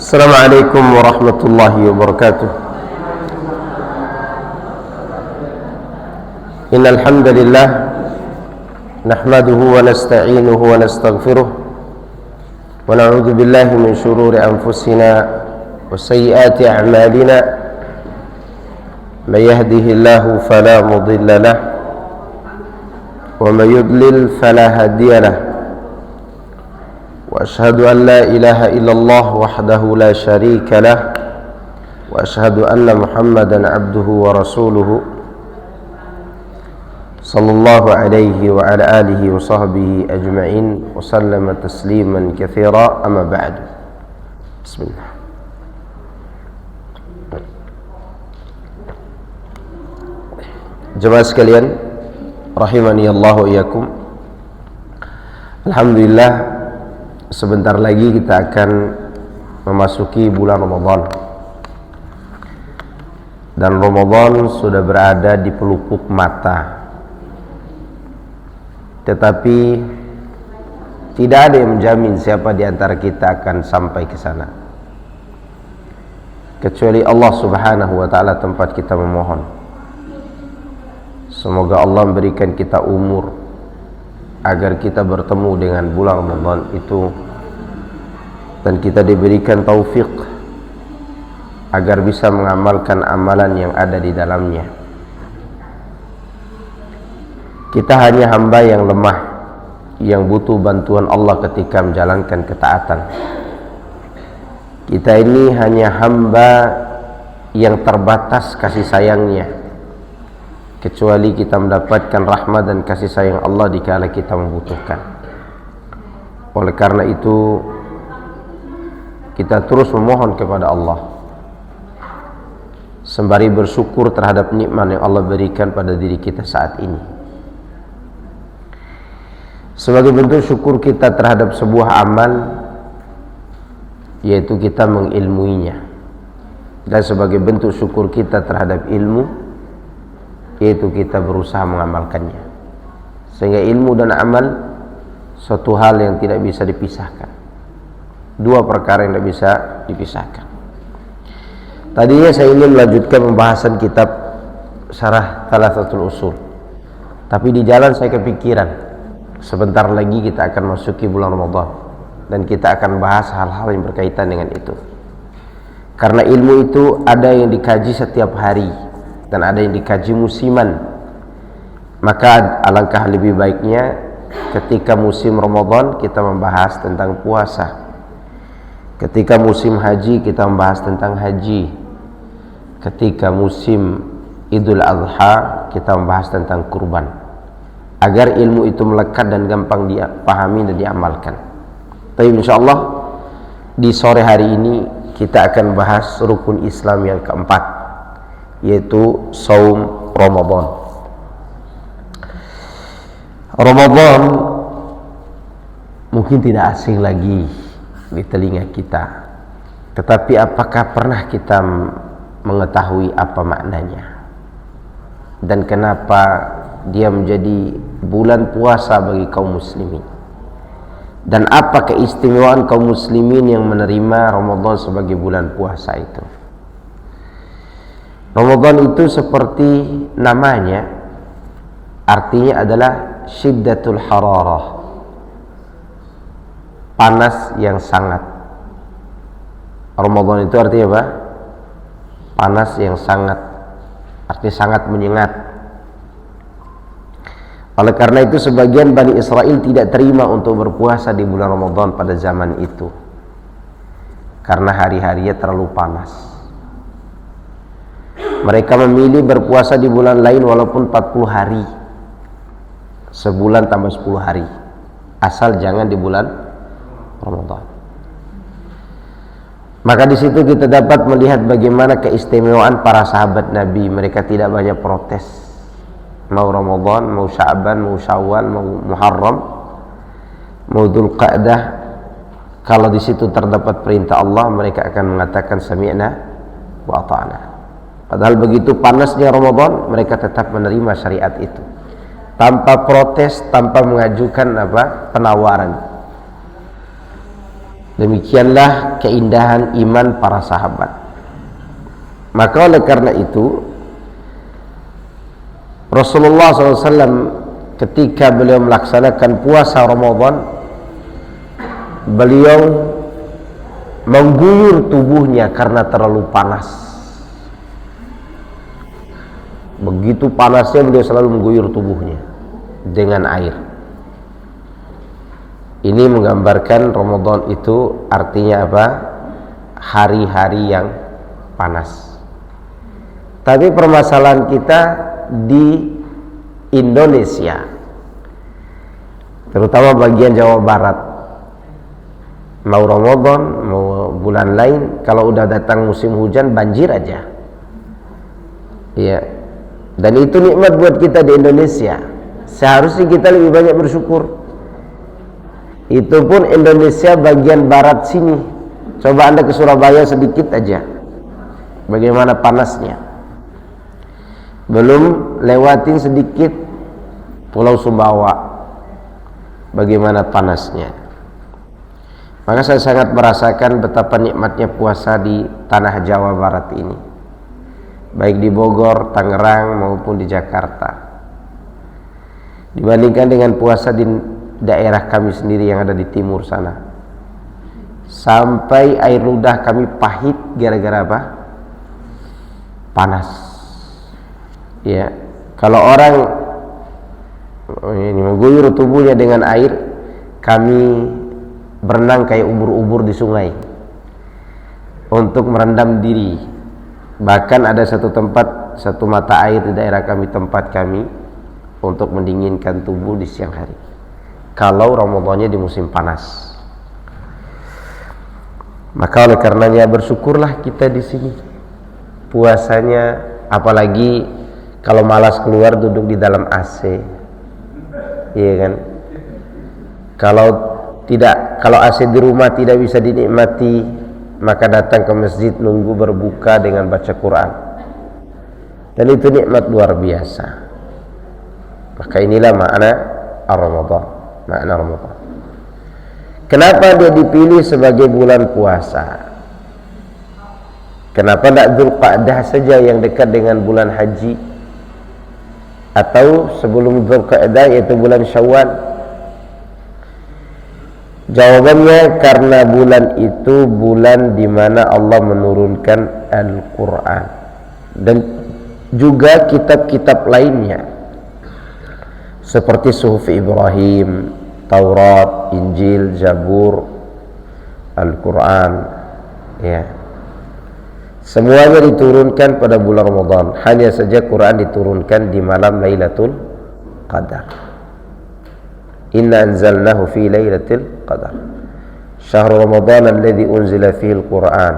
Assalamualaikum warahmatullahi wabarakatuh. Innal hamdalillah nahmaduhu wa nasta'inuhu wa nastaghfiruh wa na'udzu billahi min shururi anfusina wa sayyiati a'malina. May yahdihillahu fala mudilla lahu wa may yudlil fala hadiya lahu. وأشهد أن لا إله إلا الله وحده لا شريك له وأشهد أن محمدا عبده ورسوله صلى الله عليه وعلى آله وصحبه أجمعين وسلم تسليما كثيرا. أما بعد. بسم الله. Jemaah sekalian rahimani Allah wa iyyakum. Alhamdulillah, sebentar lagi kita akan memasuki bulan Ramadan, dan Ramadan sudah berada di pelupuk mata. Tetapi tidak ada yang menjamin siapa di antara kita akan sampai ke sana, kecuali Allah Subhanahu wa taala tempat kita memohon. Semoga Allah memberikan kita umur agar kita bertemu dengan bulan Ramadan itu, dan kita diberikan taufik agar bisa mengamalkan amalan yang ada di dalamnya. Kita hanya hamba yang lemah, yang butuh bantuan Allah ketika menjalankan ketaatan. Kita ini hanya hamba yang terbatas kasih sayangnya, kecuali kita mendapatkan rahmat dan kasih sayang Allah dikala kita membutuhkan. Oleh karena itu, kita terus memohon kepada Allah sembari bersyukur terhadap nikmat yang Allah berikan pada diri kita saat ini. Sebagai bentuk syukur kita terhadap sebuah amal, yaitu kita mengilmuinya, dan sebagai bentuk syukur kita terhadap ilmu, yaitu kita berusaha mengamalkannya. Sehingga ilmu dan amal suatu hal yang tidak bisa dipisahkan, dua perkara yang tidak bisa dipisahkan. Tadinya saya ingin melanjutkan pembahasan kitab Syarah Thalathatul Usul, tapi di jalan saya kepikiran sebentar lagi kita akan masuki bulan Ramadan, dan kita akan bahas hal-hal yang berkaitan dengan itu. Karena ilmu itu ada yang dikaji setiap hari dan ada yang dikaji musiman, maka alangkah lebih baiknya ketika musim Ramadan kita membahas tentang puasa, ketika musim haji kita membahas tentang haji, ketika musim Idul Adha kita membahas tentang kurban, agar ilmu itu melekat dan gampang dipahami dan diamalkan. Tapi insyaallah di sore hari ini kita akan bahas rukun Islam yang keempat, yaitu saum Ramadan. Ramadan mungkin tidak asing lagi di telinga kita, tetapi apakah pernah kita mengetahui apa maknanya dan kenapa dia menjadi bulan puasa bagi kaum muslimin, dan apa keistimewaan kaum muslimin yang menerima Ramadan sebagai bulan puasa itu? Ramadan itu seperti namanya, artinya adalah syiddatul hararah, panas yang sangat. Ramadan itu artinya apa? Panas yang sangat, artinya sangat menyengat. Oleh karena itu sebagian Bani Israel tidak terima untuk berpuasa di bulan Ramadan pada zaman itu, karena hari-harinya terlalu panas. Mereka memilih berpuasa di bulan lain walaupun 40 hari, sebulan tambah 10 hari, asal jangan di bulan Ramadan. Maka di situ kita dapat melihat bagaimana keistimewaan para sahabat Nabi. Mereka tidak banyak protes, mau Ramadan, mau Sya'ban, mau Syawal, mau Muharram, mau Dzulqa'dah. Kalau di situ terdapat perintah Allah, mereka akan mengatakan sami'na wa ata'na. Padahal begitu panasnya Ramadan, mereka tetap menerima syariat itu tanpa protes, tanpa mengajukan penawaran. Demikianlah keindahan iman para sahabat. Maka oleh karena itu Rasulullah SAW ketika beliau melaksanakan puasa Ramadan, beliau mengguyur tubuhnya karena terlalu panas. Begitu panasnya beliau selalu mengguyur tubuhnya dengan air. Ini menggambarkan Ramadan itu artinya apa? Hari-hari yang panas. Tapi permasalahan kita di Indonesia, terutama bagian Jawa Barat, mau Ramadan, mau bulan lain, kalau udah datang musim hujan banjir aja. Iya. Dan itu nikmat buat kita di Indonesia. Seharusnya kita lebih banyak bersyukur. Itu pun Indonesia bagian barat sini. Coba Anda ke Surabaya sedikit aja, bagaimana panasnya. Belum lewatin sedikit Pulau Sumbawa, bagaimana panasnya. Maka saya sangat merasakan betapa nikmatnya puasa di tanah Jawa Barat ini, baik di Bogor, Tangerang maupun di Jakarta, dibandingkan dengan puasa di daerah kami sendiri yang ada di timur sana. Sampai air ludah kami pahit gara-gara apa? Panas. Ya, kalau orang ini mengguyur tubuhnya dengan air, kami berenang kayak ubur-ubur di sungai untuk merendam diri. Bahkan ada satu tempat, satu mata air di daerah kami, tempat kami, untuk mendinginkan tubuh di siang hari kalau Ramadannya di musim panas. Maka oleh karenanya bersyukurlah kita di sini puasanya, apalagi kalau malas keluar duduk di dalam AC, iya kan? Kalau AC di rumah tidak bisa dinikmati, maka datang ke masjid nunggu berbuka dengan baca Quran, dan itu nikmat luar biasa. Maka inilah makna Ramadan, makna Ramadan. Kenapa dia dipilih sebagai bulan puasa? Kenapa tidak Dzulqa'dah saja yang dekat dengan bulan haji, atau sebelum Dzulqa'dah yaitu bulan Syawal? Jawabannya karena bulan itu bulan di mana Allah menurunkan Al-Quran dan juga kitab-kitab lainnya seperti Suhuf Ibrahim, Taurat, Injil, Zabur, Al-Quran, ya. Semuanya diturunkan pada bulan Ramadan. Hanya saja Quran diturunkan di malam Lailatul Qadar. Inna anzalnahu fi Lailatul Qadar. Syahrul Ramadan alladzi unzila fihi al-Quran.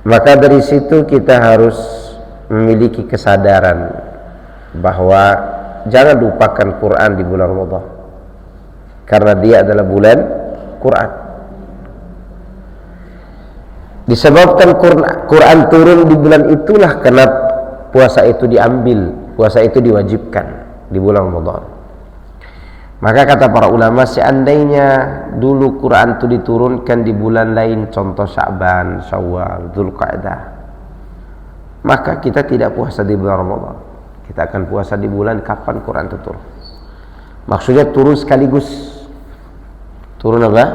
Maka dari situ kita harus memiliki kesadaran bahwa jangan lupakan Quran di bulan Ramadan, karena dia adalah bulan Quran. Disebabkan Quran turun di bulan itulah karena puasa itu diambil, puasa itu diwajibkan di bulan Ramadan. Maka kata para ulama, seandainya dulu Quran itu diturunkan di bulan lain, contoh Sya'ban, Syawal, Dzulqa'dah, maka kita tidak puasa di bulan Ramadan. Kita akan puasa di bulan kapan Quran itu turun. Maksudnya turun sekaligus. Turun apa?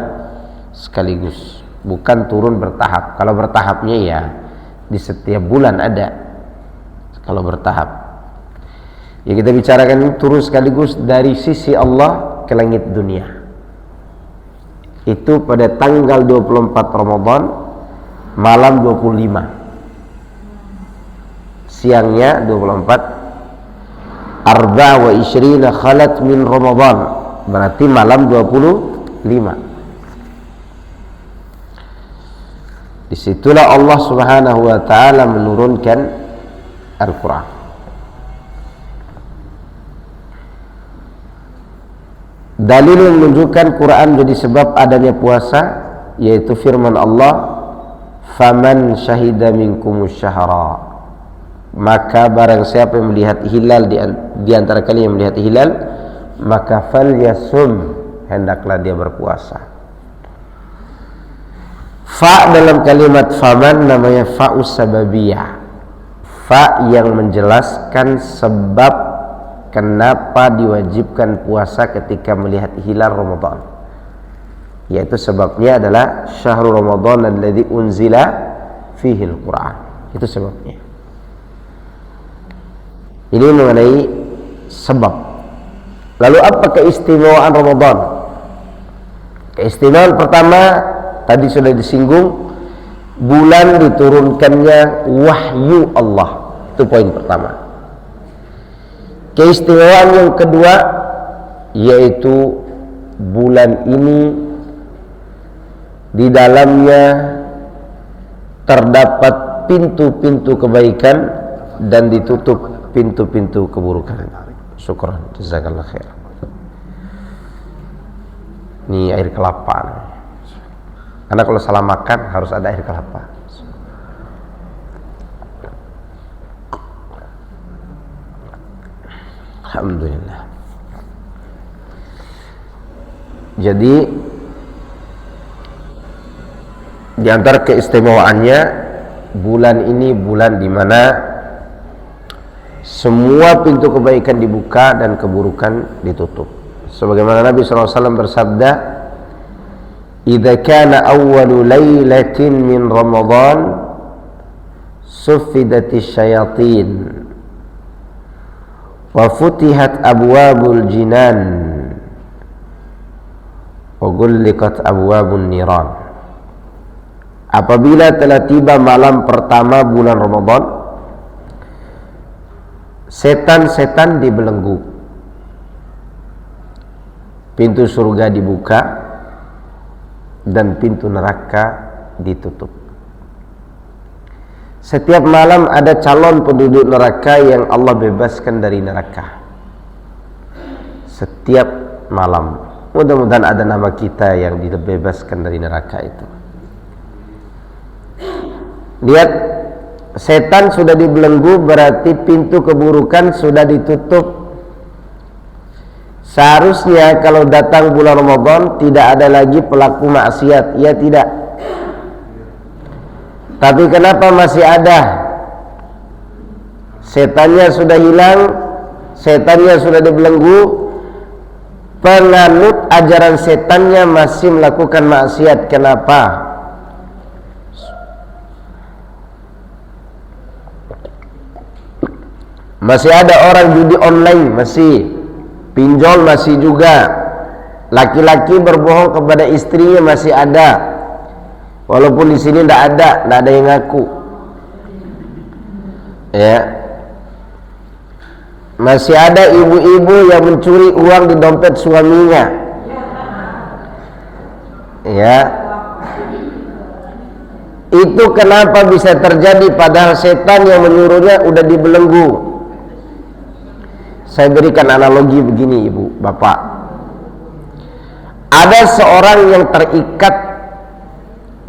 Sekaligus, bukan turun bertahap. Kalau bertahapnya ya di setiap bulan ada. Kalau bertahap, ya kita bicarakan ini turun sekaligus dari sisi Allah ke langit dunia. Itu pada tanggal 24 Ramadan malam 25. Siangnya 24, Arba wa isyrina khalat min Ramadan, berarti malam 25. Disitulah Allah Subhanahu wa ta'ala menurunkan Al-Quran. Dalil yang menunjukkan Quran jadi sebab adanya puasa, yaitu firman Allah, faman syahida minkumus syahra, maka barang siapa yang melihat hilal di antara kalian yang melihat hilal, maka falyasum, hendaklah dia berpuasa. Fa dalam kalimat faman namanya fa'us sababiyah, fa yang menjelaskan sebab kenapa diwajibkan puasa ketika melihat hilal Ramadan, yaitu sebabnya adalah syahrul Ramadan alladzi unzila fihi al-Quran. Itu sebabnya. Ini mengenai sebab. Lalu apa keistimewaan Ramadan? Keistimewaan pertama tadi sudah disinggung, bulan diturunkannya wahyu Allah. Itu poin pertama. Keistimewaan yang kedua yaitu bulan ini di dalamnya terdapat pintu-pintu kebaikan dan ditutup pintu-pintu keburukan. Syukran, jazakallah khair. Ini air kelapa. Karena kalau salah makan harus ada air kelapa. Alhamdulillah. Jadi di antara keistimewaannya, bulan ini bulan di mana semua pintu kebaikan dibuka dan keburukan ditutup. Sebagaimana Nabi SAW bersabda, "Idza kana awwalu lailatin min Ramadan suffidatis syayatin wa futihat abwabul jinan wa ghulliqat abwabun niran." Apabila telah tiba malam pertama bulan Ramadan, setan-setan dibelenggu, pintu surga dibuka dan pintu neraka ditutup. Setiap malam ada calon penduduk neraka yang Allah bebaskan dari neraka. Setiap malam, mudah-mudahan ada nama kita yang dibebaskan dari neraka itu. Lihat, setan sudah dibelenggu, berarti pintu keburukan sudah ditutup. Seharusnya kalau datang bulan Ramadan tidak ada lagi pelaku maksiat, ya tidak. Tapi kenapa masih ada? Setannya sudah hilang, setannya sudah dibelenggu, penganut ajaran setannya masih melakukan maksiat. Kenapa? Masih ada orang judi online, masih pinjol, masih juga laki-laki berbohong kepada istrinya, masih ada. Walaupun di sini tidak ada yang ngaku. Ya, masih ada ibu-ibu yang mencuri uang di dompet suaminya. Ya, itu kenapa bisa terjadi? Padahal setan yang menyuruhnya udah dibelenggu. Saya berikan analogi begini, ibu, bapak. Ada seorang yang terikat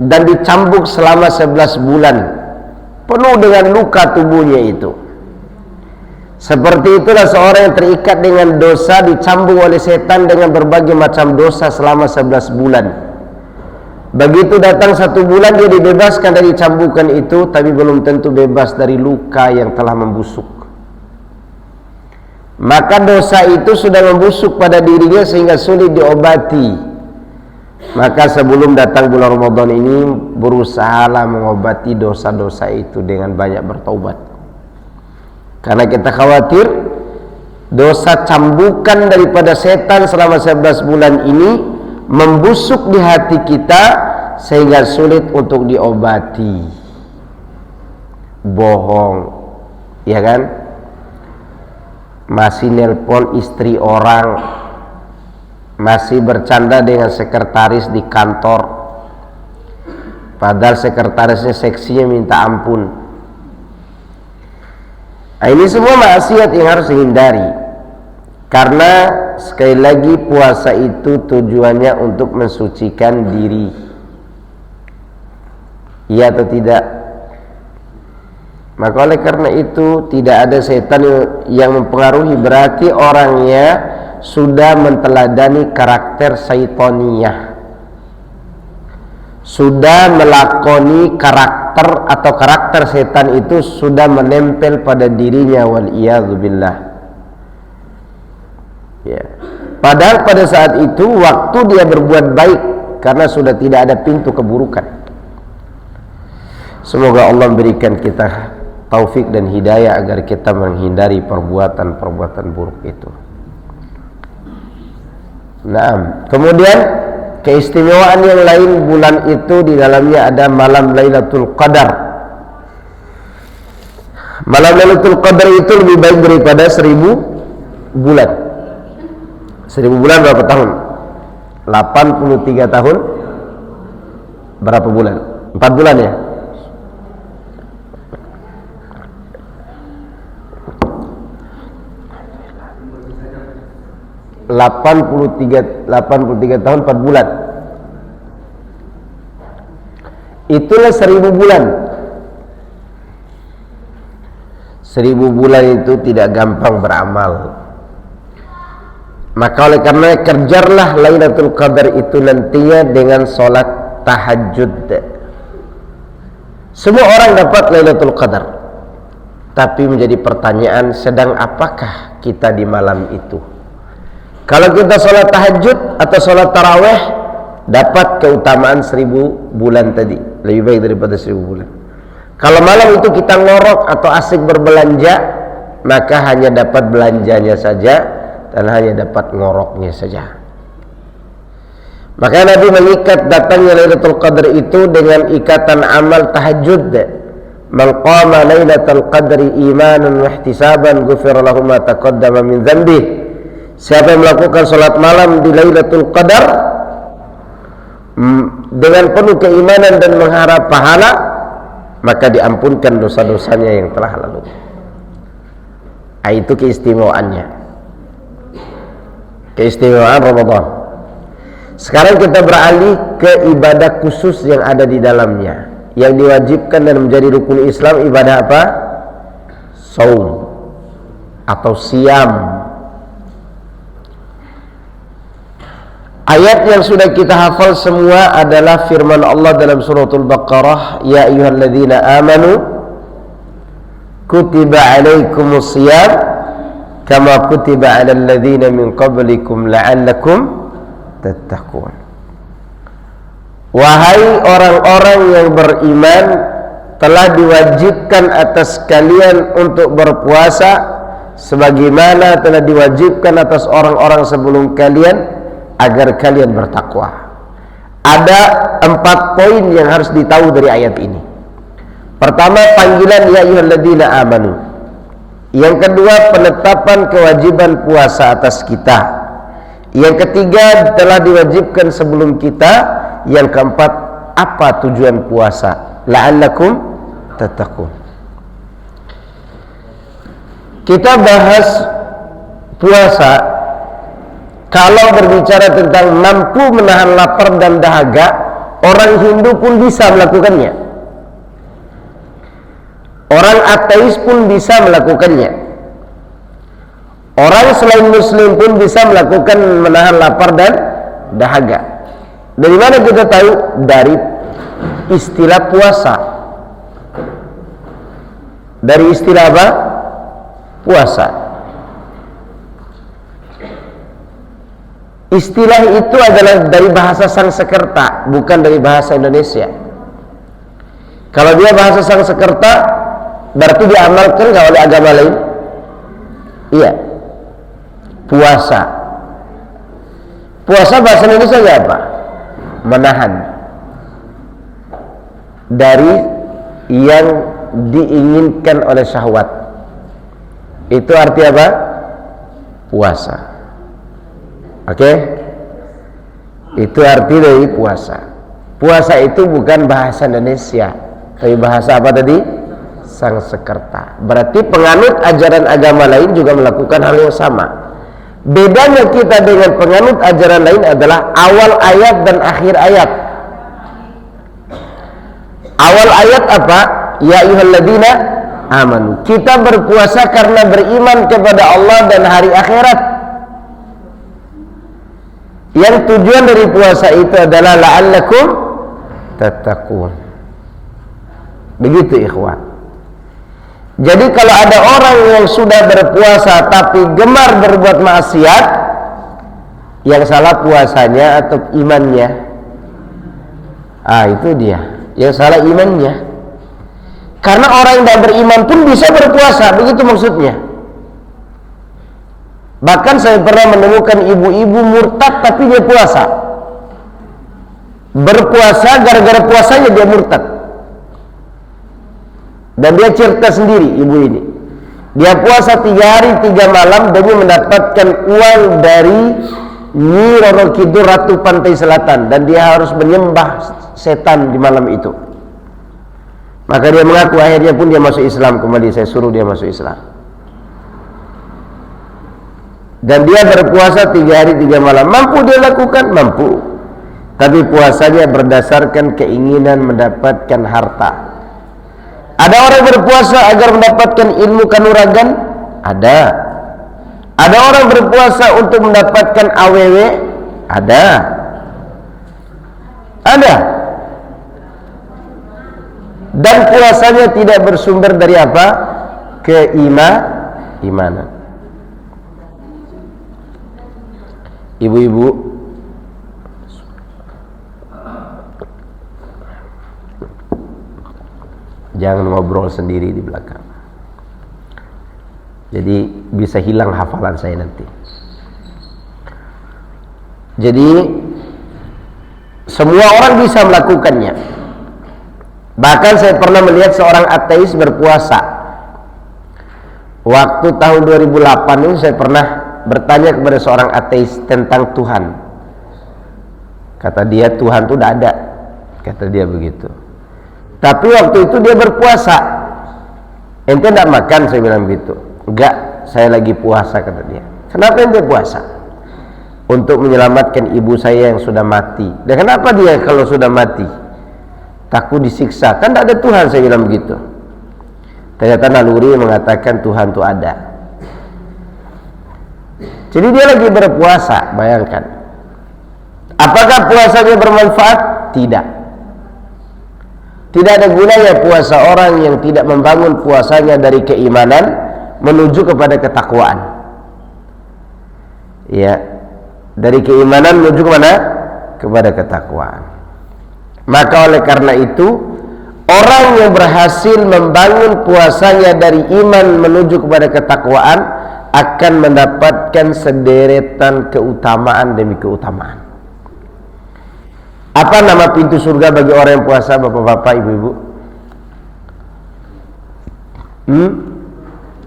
dan dicambuk selama 11 bulan, penuh dengan luka tubuhnya itu. Seperti itulah seorang yang terikat dengan dosa, dicambuk oleh setan dengan berbagai macam dosa selama 11 bulan. Begitu datang 1 bulan, dia dibebaskan dari cambukan itu, tapi belum tentu bebas dari luka yang telah membusuk. Maka dosa itu sudah membusuk pada dirinya sehingga sulit diobati. Maka sebelum datang bulan Ramadan ini, berusahalah mengobati dosa-dosa itu dengan banyak bertaubat. Karena kita khawatir dosa cambukan daripada setan selama 11 bulan ini membusuk di hati kita sehingga sulit untuk diobati. Bohong, ya kan? Masih nelpon istri orang, masih bercanda dengan sekretaris di kantor, padahal sekretarisnya seksinya minta ampun. Nah, ini semua maksiat yang harus dihindari. Karena sekali lagi puasa itu tujuannya untuk mensucikan diri. Iya atau tidak? Maka oleh karena itu tidak ada setan yang mempengaruhi, berarti orangnya sudah menteladani karakter syaitaniyah. sudah melakoni karakter atau karakter setan itu sudah menempel pada dirinya, wal iyadzubillah. Ya. Padahal pada saat itu waktu dia berbuat baik, karena sudah tidak ada pintu keburukan. Semoga Allah memberikan kita taufik dan hidayah agar kita menghindari perbuatan-perbuatan buruk itu. Nah, kemudian keistimewaan yang lain bulan itu di dalamnya ada malam Lailatul Qadar. Malam Lailatul Qadar itu lebih baik daripada 1000 bulan. 1000 bulan berapa tahun? 83 tahun. Berapa bulan? 4 bulan ya? ...83 tahun 4 bulan. Itulah 1000 bulan. 1000 bulan itu tidak gampang beramal. Maka oleh karena kerjarlah Lailatul Qadar itu nantinya dengan sholat tahajud. Semua orang dapat Lailatul Qadar, tapi menjadi pertanyaan, sedang apakah kita di malam itu? Kalau kita sholat tahajud atau sholat taraweh, dapat keutamaan 1000 bulan tadi, lebih baik daripada 1000 bulan. Kalau malam itu kita ngorok atau asik berbelanja, maka hanya dapat belanjanya saja dan hanya dapat ngoroknya saja. Maka Nabi mengikat datangnya Lailatul Qadar itu dengan ikatan amal tahajud. Man qama Lailatul Qadri imanan wa ihtisaban ghufira lahu ma taqaddama min dhanbihi. Siapa yang melakukan salat malam di Lailatul Qadar dengan penuh keimanan dan mengharap pahala, maka diampunkan dosa-dosanya yang telah lalu. Itu keistimewaannya. Keistimewaan Ramadan. Sekarang kita beralih ke ibadah khusus yang ada di dalamnya, yang diwajibkan dan menjadi rukun Islam. Ibadah apa? Saum atau siam. Ayat yang sudah kita hafal semua adalah firman Allah dalam suratul Baqarah, ya ayyuhalladzina amanu kutiba alaikumus shiyam kama kutiba alal ladzina min qablikum la'allakum tattaqun. Wahai orang-orang yang beriman, telah diwajibkan atas kalian untuk berpuasa sebagaimana telah diwajibkan atas orang-orang sebelum kalian, agar kalian bertakwa. Ada 4 poin yang harus ditahu dari ayat ini. Pertama, panggilan ya ayyuhalladzina amanu. Yang kedua, penetapan kewajiban puasa atas kita. Yang ketiga, telah diwajibkan sebelum kita. Yang keempat, apa tujuan puasa? La'allakum tattaqun. Kita bahas puasa. Kalau berbicara tentang mampu menahan lapar dan dahaga, orang Hindu pun bisa melakukannya. Orang ateis pun bisa melakukannya. Orang selain Muslim pun bisa melakukan menahan lapar dan dahaga. Dari mana kita tahu? Dari istilah puasa. Dari istilah apa? Puasa. Istilah itu adalah dari bahasa Sanskerta, bukan dari bahasa Indonesia. Kalau dia bahasa Sanskerta, berarti diamalkan nggak oleh agama lain? Iya. Puasa. Puasa bahasa Indonesia apa? Menahan dari yang diinginkan oleh syahwat. Itu arti apa? Puasa. Oke? Itu arti dari puasa. Puasa itu bukan bahasa Indonesia, tapi bahasa apa tadi? Sanskerta. Berarti penganut ajaran agama lain juga melakukan hal yang sama. Bedanya kita dengan penganut ajaran lain adalah awal ayat dan akhir ayat. Awal ayat apa? Ya ayyuhalladzina amanu. Kita berpuasa karena beriman kepada Allah dan hari akhirat. Yang tujuan dari puasa itu adalah la'allakum tattaqun. Begitu ikhwan. Jadi kalau ada orang yang sudah berpuasa tapi gemar berbuat maksiat, yang salah puasanya atau imannya? Itu dia. Yang salah imannya. Karena orang yang tidak beriman pun bisa berpuasa, begitu maksudnya. Bahkan saya pernah menemukan ibu-ibu murtad tapi dia puasa. Berpuasa gara-gara puasanya dia murtad. Dan dia cerita sendiri ibu ini. Dia puasa 3 hari 3 malam demi mendapatkan uang dari Nyi Roro Kidul, Ratu Pantai Selatan, dan dia harus menyembah setan di malam itu. Maka dia mengaku, akhirnya pun dia masuk Islam kembali. Saya suruh dia masuk Islam. Dan dia berpuasa 3 hari 3 malam. Mampu dia lakukan? Mampu. Tapi puasanya berdasarkan keinginan mendapatkan harta. Ada orang berpuasa agar mendapatkan ilmu kanuragan? Ada. Ada orang berpuasa untuk mendapatkan AWW? Ada. Ada. Dan puasanya tidak bersumber dari apa? Keimanan. Ibu-ibu, jangan ngobrol sendiri di belakang. Jadi bisa hilang hafalan saya nanti. Jadi semua orang bisa melakukannya. Bahkan saya pernah melihat seorang ateis berpuasa. Waktu tahun 2008 ini saya pernah bertanya kepada seorang ateis tentang Tuhan. Kata dia, Tuhan itu tidak ada. Kata dia begitu. Tapi waktu itu dia berpuasa. Ente tidak makan? Saya bilang begitu. Enggak, saya lagi puasa, kata dia. Kenapa ente puasa? Untuk menyelamatkan ibu saya yang sudah mati. Dan kenapa dia kalau sudah mati takut disiksa? Kan tidak ada Tuhan, saya bilang begitu. Ternyata naluri mengatakan Tuhan itu ada. Jadi dia lagi berpuasa, bayangkan. Apakah puasanya bermanfaat? Tidak. Tidak ada gunanya puasa orang yang tidak membangun puasanya dari keimanan menuju kepada ketakwaan. Ya, dari keimanan menuju ke mana? Kepada ketakwaan. Maka oleh karena itu, orang yang berhasil membangun puasanya dari iman menuju kepada ketakwaan akan mendapatkan sederetan keutamaan demi keutamaan. Apa nama pintu surga bagi orang yang puasa, bapak-bapak, ibu-ibu?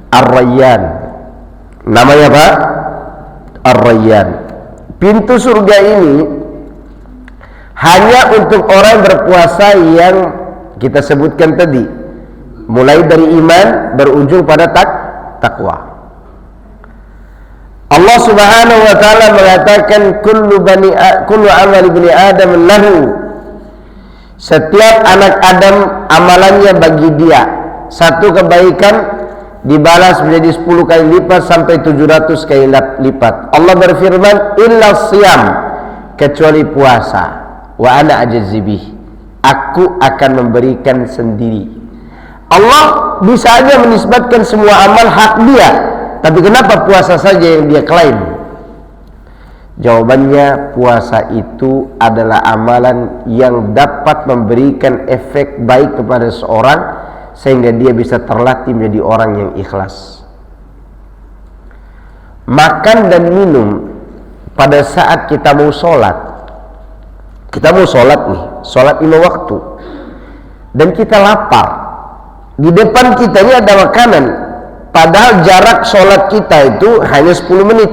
Ar-Rayyan. Namanya apa? Ar-Rayyan. Pintu surga ini hanya untuk orang berpuasa yang kita sebutkan tadi, mulai dari iman berujung pada takwa. Allah Subhanahu wa taala mengatakan kullu amal ibni Adam lahu. Setiap anak Adam amalannya bagi dia. Satu kebaikan dibalas menjadi 10 kali lipat sampai 700 kali lipat. Allah berfirman, illa siyam, kecuali puasa. Wa ana ajzi bih, aku akan memberikan sendiri. Allah bisa aja menisbatkan semua amal hak dia, tapi kenapa puasa saja yang dia klaim? Jawabannya, puasa itu adalah amalan yang dapat memberikan efek baik kepada seorang sehingga dia bisa terlatih menjadi orang yang ikhlas. Makan dan minum pada saat kita mau sholat. Kita mau sholat nih, sholat 5 waktu, dan kita lapar. Di depan kita ini ada makanan, padahal jarak sholat kita itu hanya 10 menit.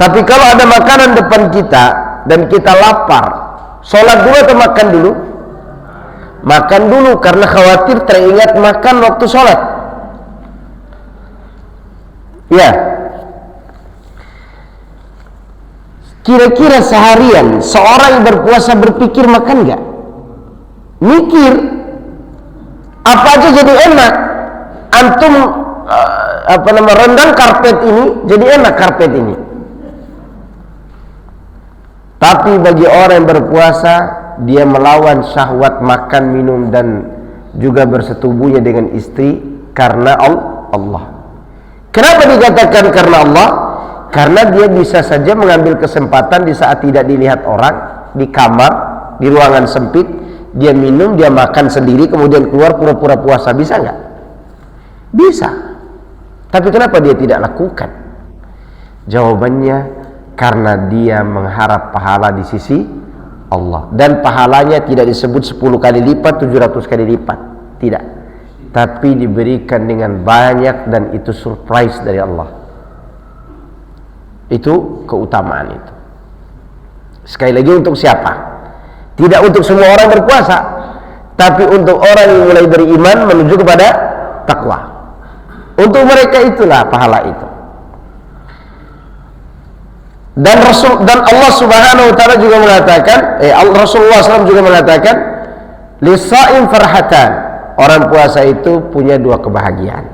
Tapi kalau ada makanan depan kita dan kita lapar, sholat dulu atau makan dulu? Makan dulu, karena khawatir teringat makan waktu sholat. Ya. Kira-kira seharian seorang yang berpuasa berpikir makan enggak? Mikir. Apa aja jadi enak. Antum rendang karpet ini jadi enak karpet ini. Tapi bagi orang yang berpuasa dia melawan syahwat makan, minum dan juga bersetubuhnya dengan istri karena Allah. Kenapa dikatakan karena Allah? Karena dia bisa saja mengambil kesempatan di saat tidak dilihat orang, di kamar, di ruangan sempit, dia minum, dia makan sendiri, kemudian keluar pura-pura puasa. Bisa nggak? Bisa. Tapi kenapa dia tidak lakukan? Jawabannya karena dia mengharap pahala di sisi Allah, dan pahalanya tidak disebut 10 kali lipat, 700 kali lipat, tidak, tapi diberikan dengan banyak, dan itu surprise dari Allah. Itu keutamaan itu. Sekali lagi, untuk siapa? Tidak untuk semua orang berpuasa, tapi untuk orang yang mulai beriman menuju kepada takwa. Untuk mereka itulah pahala itu. Dan Allah Subhanahu wa taala juga mengatakan, Rasulullah SAW juga mengatakan, lisaim farhatan, orang puasa itu punya dua kebahagiaan.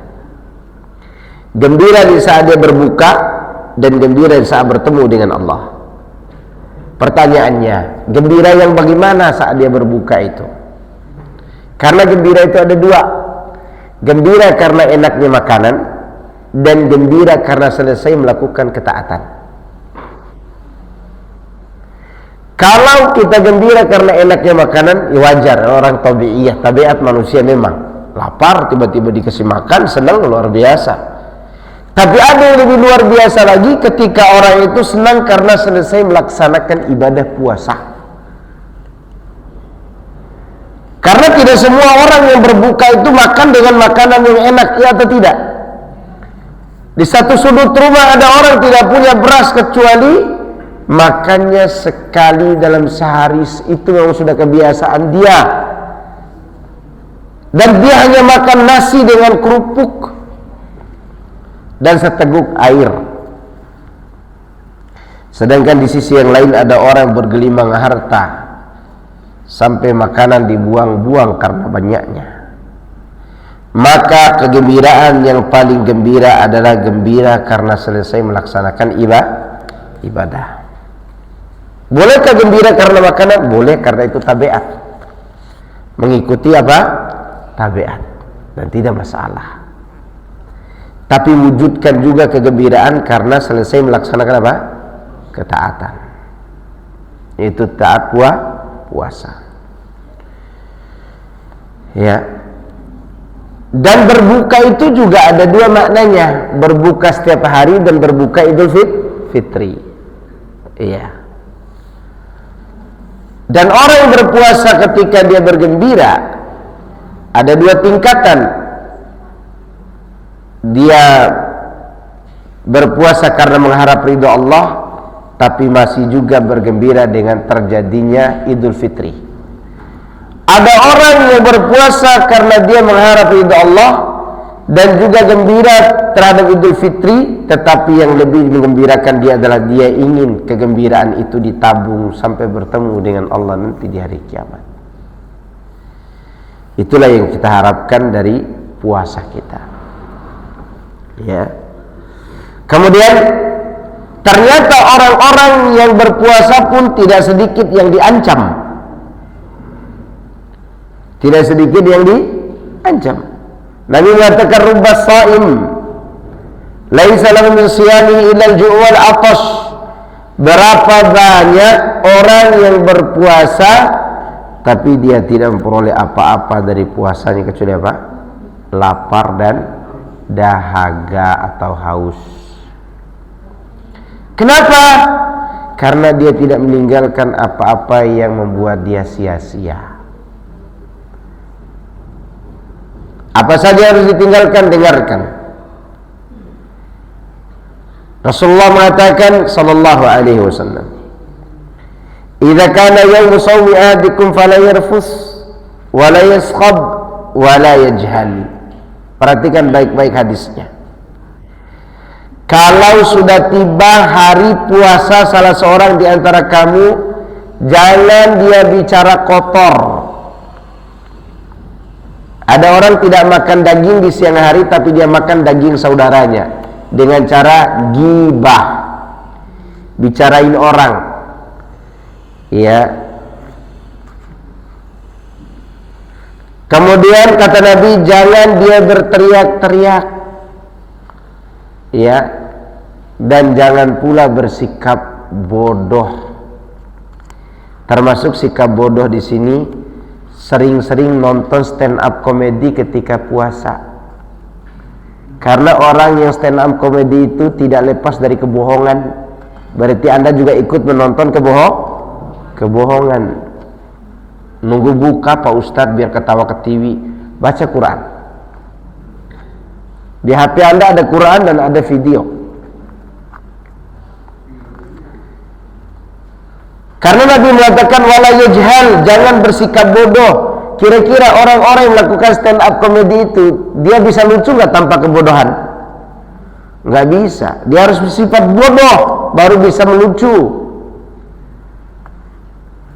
Gembira di saat dia berbuka, dan gembira di saat bertemu dengan Allah. Pertanyaannya, gembira yang bagaimana saat dia berbuka itu? Karena gembira itu ada dua. Gembira karena enaknya makanan, dan gembira karena selesai melakukan ketaatan. Kalau kita gembira karena enaknya makanan, ya wajar, orang tabi'iyah, tabiat manusia memang lapar, tiba-tiba dikasih makan, senang, luar biasa. Tapi ada yang lebih luar biasa lagi ketika orang itu senang karena selesai melaksanakan ibadah puasa. Karena tidak semua orang yang berbuka itu makan dengan makanan yang enak, ya atau tidak? Di satu sudut rumah ada orang tidak punya beras kecuali makannya sekali dalam sehari, itu memang sudah kebiasaan dia, dan dia hanya makan nasi dengan kerupuk dan seteguk air. Sedangkan di sisi yang lain ada orang bergelimang harta sampai makanan dibuang-buang karena banyaknya. Maka kegembiraan yang paling gembira adalah gembira karena selesai melaksanakan ibadah. Bolehkah gembira karena makanan? Boleh, karena itu tabiat. Mengikuti apa? Tabiat. Dan tidak masalah. Tapi wujudkan juga kegembiraan karena selesai melaksanakan apa? Ketaatan. Itu taat puasa. Ya. Dan berbuka itu juga ada dua maknanya. Berbuka setiap hari dan berbuka Idul Fitri. Iya. Dan orang yang berpuasa ketika dia bergembira, ada dua tingkatan. Dia berpuasa karena mengharap ridho Allah, tapi masih juga bergembira dengan terjadinya Idul Fitri. Ada orang yang berpuasa karena dia mengharap ridho Allah dan juga gembira terhadap Idul Fitri, tetapi yang lebih mengembirakan dia adalah dia ingin kegembiraan itu ditabung sampai bertemu dengan Allah nanti di hari kiamat. Itulah yang kita harapkan dari puasa kita. Ya. Kemudian ternyata orang-orang yang berpuasa pun tidak sedikit yang diancam. Tidak sedikit yang diancam. Nabi mengatakan rubbas shaim laisa lahu min siyami illa al-ju' wal 'atash. Berapa banyak orang yang berpuasa tapi dia tidak memperoleh apa-apa dari puasanya kecuali apa? Lapar dan dahaga atau haus. Kenapa? Karena dia tidak meninggalkan apa-apa yang membuat dia sia-sia. Apa saja harus ditinggalkan? Dengarkan. Rasulullah mengatakan sallallahu alaihi wasallam, "Idza kana yawmu shawmi ahadikum fala yarfus wa la yaskhab wa la yajhal." Perhatikan baik-baik hadisnya. Kalau sudah tiba hari puasa salah seorang di antara kamu, jangan dia bicara kotor. Ada orang tidak makan daging di siang hari, tapi dia makan daging saudaranya dengan cara ghibah, bicarain orang. Ya. Kemudian kata Nabi, jangan dia berteriak-teriak, ya, dan jangan pula bersikap bodoh. Termasuk sikap bodoh di sini, sering-sering nonton stand up komedi ketika puasa. Karena orang yang stand up komedi itu tidak lepas dari kebohongan. Berarti Anda juga ikut menonton kebohongan. Nunggu buka Pak Ustadz biar ketawa ke TV, baca Quran. Di HP Anda ada Quran dan ada video. Karena Nabi mengatakan wala yajhal, jangan bersikap bodoh. Kira-kira orang-orang yang melakukan stand up comedy itu, dia bisa lucu nggak tanpa kebodohan? Nggak bisa. Dia harus bersifat bodoh baru bisa melucu.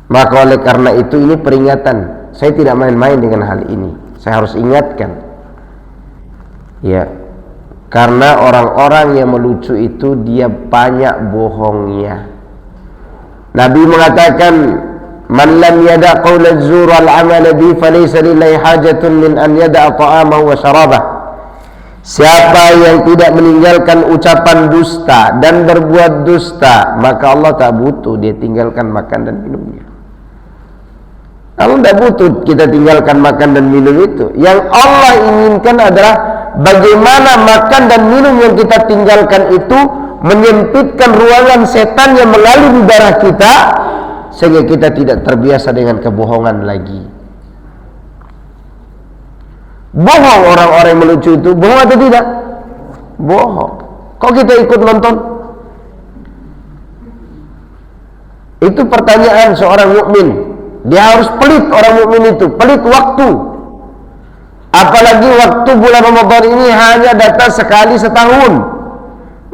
Maka oleh karena itu ini peringatan. Saya tidak main-main dengan hal ini. Saya harus ingatkan. Ya. Karena orang-orang yang melucu itu dia banyak bohongnya. Nabi mengatakan, "Man lam yada' qaula az-zur wal 'amala bi falaysa lillahi hajatun min an yada'a ta'amahu wa syarabah." Siapa yang tidak meninggalkan ucapan dusta dan berbuat dusta, maka Allah tak butuh dia tinggalkan makan dan minumnya. Allah tidak butuh kita tinggalkan makan dan minum itu. Yang Allah inginkan adalah bagaimana makan dan minum yang kita tinggalkan itu menyempitkan ruangan setan yang mengalir di darah kita, sehingga kita tidak terbiasa dengan kebohongan lagi. Bohong orang-orang yang melucu itu, bohong atau tidak? Bohong. Kok kita ikut nonton? Itu pertanyaan seorang mukmin. Dia harus pelit, orang mukmin itu pelit waktu. Apalagi waktu bulan Ramadan ini hanya datang sekali setahun.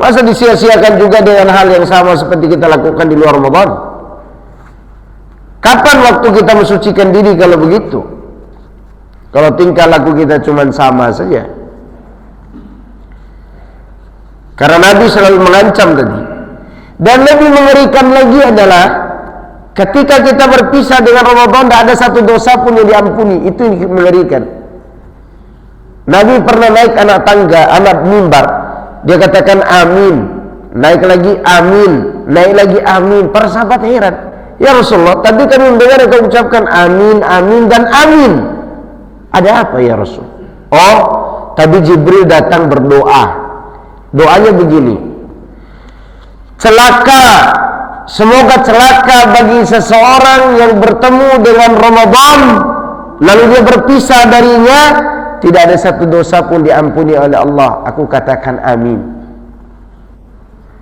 Masa disia-siakan juga dengan hal yang sama seperti kita lakukan di luar Ramadan? Kapan waktu kita mensucikan diri kalau begitu? Kalau tingkah laku kita cuma sama saja. Karena Nabi selalu mengancam tadi. Dan lebih mengerikan lagi adalah ketika kita berpisah dengan Ramadan, tidak ada satu dosa pun yang diampuni. Itu yang mengerikan. Nabi pernah naik anak tangga, anak mimbar. Dia katakan amin, naik lagi amin, naik lagi amin. Para sahabat heran, ya Rasulullah, tadi kami mendengar engkau ucapkan amin, amin dan amin. Ada apa ya Rasul? Oh, tadi Jibril datang berdoa. Doanya begini, celaka, semoga celaka bagi seseorang yang bertemu dengan Ramadan lalu dia berpisah darinya, tidak ada satu dosa pun diampuni oleh Allah. Aku katakan amin.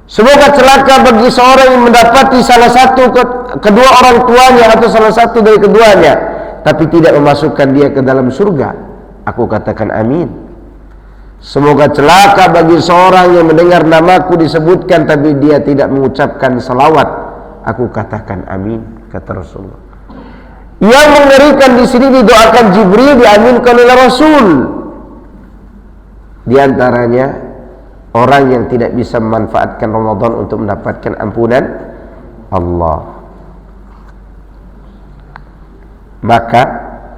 Semoga celaka bagi seorang yang mendapati salah satu kedua orang tuanya atau salah satu dari keduanya, tapi tidak memasukkan dia ke dalam surga. Aku katakan amin. Semoga celaka bagi seorang yang mendengar namaku disebutkan tapi dia tidak mengucapkan salawat. Aku katakan amin, kata Rasulullah. Yang mengerikan di sini didoakan Jibril, diaminkan oleh Rasul. Di antaranya orang yang tidak bisa memanfaatkan Ramadan untuk mendapatkan ampunan Allah. Maka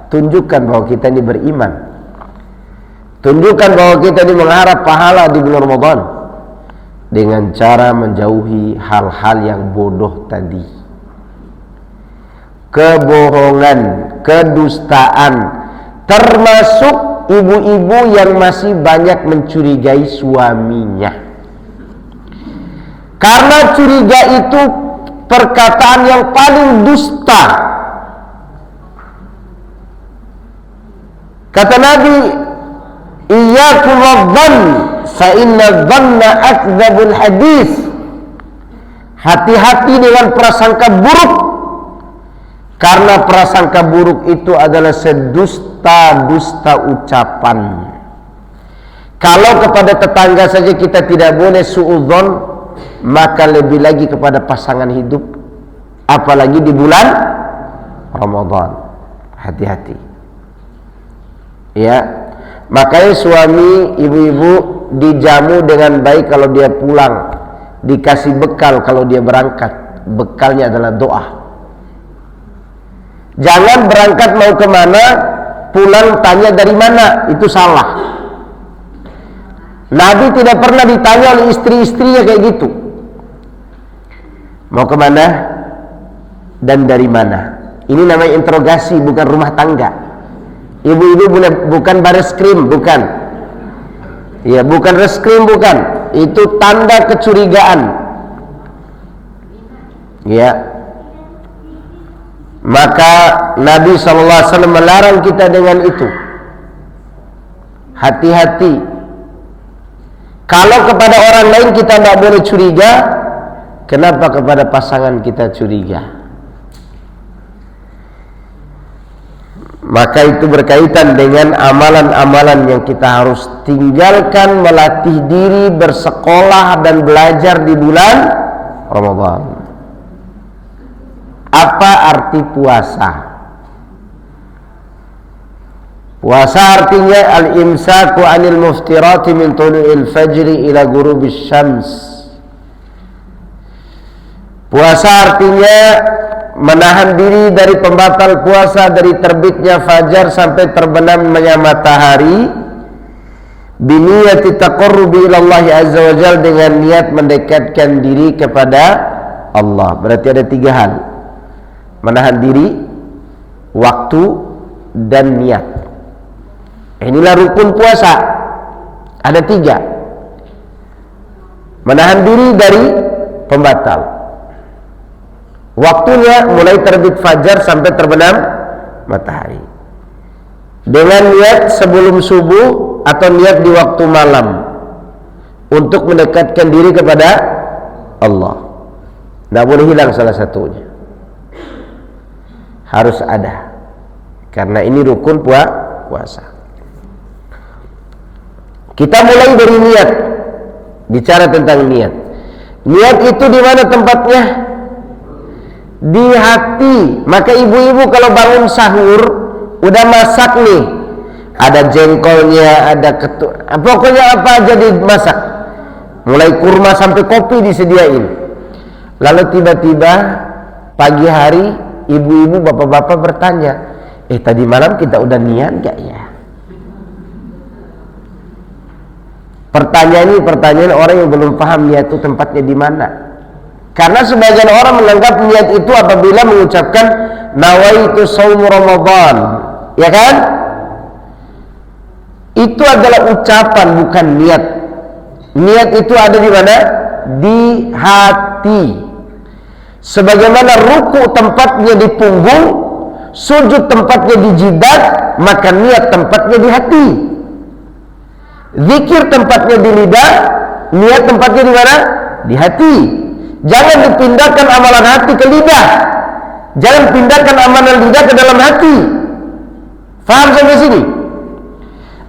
tunjukkan bahwa kita ini beriman. Tunjukkan bahwa kita ini mengharap pahala di bulan Ramadan dengan cara menjauhi hal-hal yang bodoh tadi. Kebohongan, kedustaan, termasuk ibu-ibu yang masih banyak mencurigai suaminya. Karena curiga itu perkataan yang paling dusta. Kata Nabi, iyyakum wadh-dhann fa inna dhanna akdzabul hadits. Hati-hati dengan prasangka buruk, karena prasangka buruk itu adalah sedusta-dusta ucapan. Kalau kepada tetangga saja kita tidak boleh suudzon, maka lebih lagi kepada pasangan hidup, apalagi di bulan Ramadan. Hati-hati. Ya, makanya suami, ibu-ibu dijamu dengan baik kalau dia pulang, dikasih bekal kalau dia berangkat. Bekalnya adalah doa. Jangan berangkat mau kemana, pulang tanya dari mana, itu salah. Nabi tidak pernah ditanya oleh istri-istrinya kayak gitu. Mau kemana dan dari mana? Ini namanya interogasi, bukan rumah tangga. Ibu-ibu bukan baris krim, bukan. Ya, bukan reskrim, bukan. Itu tanda kecurigaan. Ya. Maka Nabi SAW melarang kita dengan itu. Hati-hati. Kalau kepada orang lain kita tidak boleh curiga, kenapa kepada pasangan kita curiga? Maka itu berkaitan dengan amalan-amalan yang kita harus tinggalkan, melatih diri, bersekolah dan belajar di bulan Ramadan. Apa arti puasa? Puasa artinya al-imsaku anil muftirati min tulu'il fajri ila ghurubis syams. Puasa artinya menahan diri dari pembatal puasa dari terbitnya fajar sampai terbenamnya matahari, biniyati taqarrubi ila Allah azza wa jalla, dengan niat mendekatkan diri kepada Allah. Berarti ada 3 hal: menahan diri, waktu, dan niat. Inilah rukun puasa. Ada 3. Menahan diri dari pembatal. Waktunya mulai terbit fajar sampai terbenam matahari. Dengan niat sebelum subuh atau niat di waktu malam untuk mendekatkan diri kepada Allah. Tidak boleh hilang salah satunya. Harus ada. Karena ini rukun puasa. Kita mulai dari niat. Bicara tentang niat. Niat itu di mana tempatnya? Di hati. Maka ibu-ibu kalau bangun sahur, udah masak nih, ada jengkolnya, ada pokoknya apa aja dimasak, mulai kurma sampai kopi disediain. Lalu tiba-tiba pagi hari ibu-ibu, bapak-bapak bertanya, tadi malam kita udah niat gak ya? Pertanyaan ini pertanyaan orang yang belum paham niat itu tempatnya di mana. Karena sebagian orang menganggap niat itu apabila mengucapkan nawaitu shaum Ramadan, ya kan? Itu adalah ucapan, bukan niat. Niat itu ada di mana? Di hati. Sebagaimana ruku tempatnya di punggung, sujud tempatnya di jidat, maka niat tempatnya di hati. Zikir tempatnya di lidah, niat tempatnya di mana? Di hati. Jangan dipindahkan amalan hati ke lidah. Jangan pindahkan amalan lidah ke dalam hati. Faham sampai sini?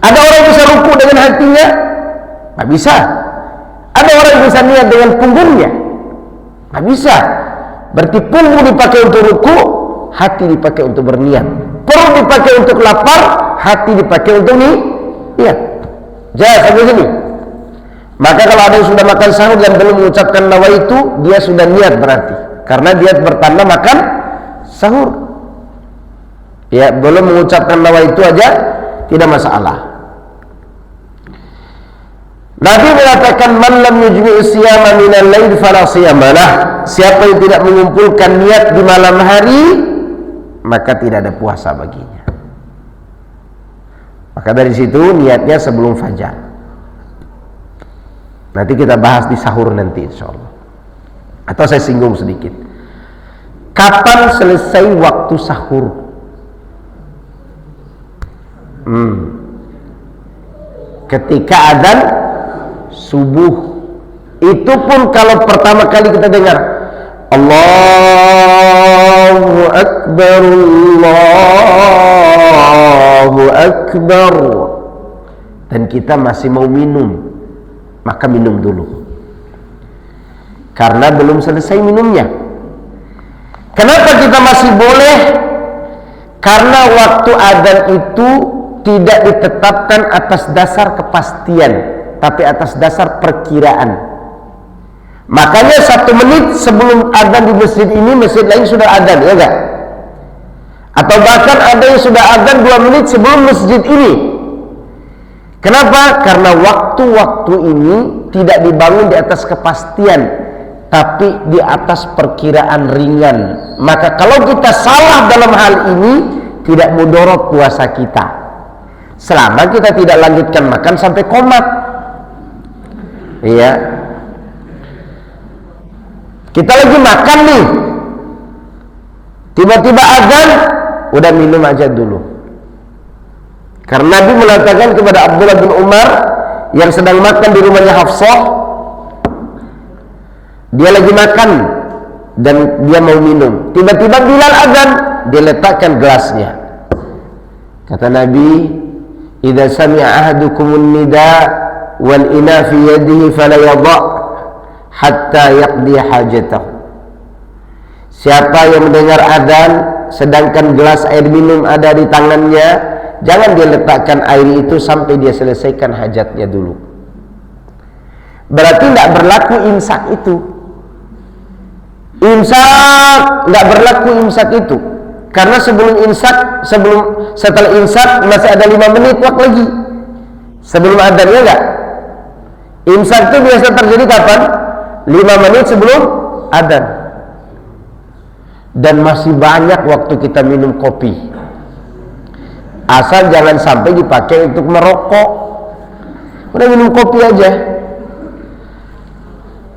Ada orang yang bisa ruku dengan hatinya? Nggak bisa. Ada orang yang bisa niat dengan punggungnya? Nggak bisa. Berarti punggung dipakai untuk ruku, hati dipakai untuk berniat. Perut dipakai untuk lapar, hati dipakai untuk niat. Jangan sampai sini. Maka kalau ada yang sudah makan sahur dan belum mengucapkan nawaitu, dia sudah niat berarti. Karena dia bertanda makan sahur. Ya, belum mengucapkan nawaitu aja tidak masalah. Nabi mengatakan, man lam yujmi'u siyama minal lail fala siyama lah. Siapa yang tidak mengumpulkan niat di malam hari, maka tidak ada puasa baginya. Maka dari situ niatnya sebelum fajar. Nanti kita bahas di sahur nanti insyaallah. Atau saya singgung sedikit. Kapan selesai waktu sahur? Ketika adzan subuh. Itu pun kalau pertama kali kita dengar Allahu Akbar, Allahu Akbar, dan kita masih mau minum, maka minum dulu. Karena belum selesai minumnya. Kenapa kita masih boleh? Karena waktu adzan itu tidak ditetapkan atas dasar kepastian, tapi atas dasar perkiraan. Makanya 1 menit sebelum adzan di masjid ini, masjid lain sudah adzan, ya enggak? Atau bahkan ada yang sudah adzan 2 menit sebelum masjid ini. Kenapa? Karena waktu-waktu ini tidak dibangun di atas kepastian, tapi di atas perkiraan ringan. Maka kalau kita salah dalam hal ini, tidak mudorot puasa kita, selama kita tidak lanjutkan makan sampai komat. Iya, kita lagi makan nih, tiba-tiba azan, udah minum aja dulu. Karena Nabi mengatakan kepada Abdullah bin Umar yang sedang makan di rumahnya Hafsah, dia lagi makan dan dia mau minum, tiba-tiba Bilal azan, dia letakkan gelasnya. Kata Nabi, "Idza sami'a ahadukumun nida wal ina fi yadihi fala yadha hatta yaqdi hajatahu." Siapa yang mendengar adzan sedangkan gelas air minum ada di tangannya, jangan dia letakkan air itu sampai dia selesaikan hajatnya dulu. Berarti tidak berlaku imsak itu. Imsak tidak berlaku imsak itu. Karena setelah imsak masih ada 5 menit waktu lagi sebelum adzan, ya enggak? Imsak itu biasa terjadi kapan? 5 menit sebelum adzan. Dan masih banyak waktu kita minum kopi. Asal jangan sampai dipakai untuk merokok. Udah minum kopi aja.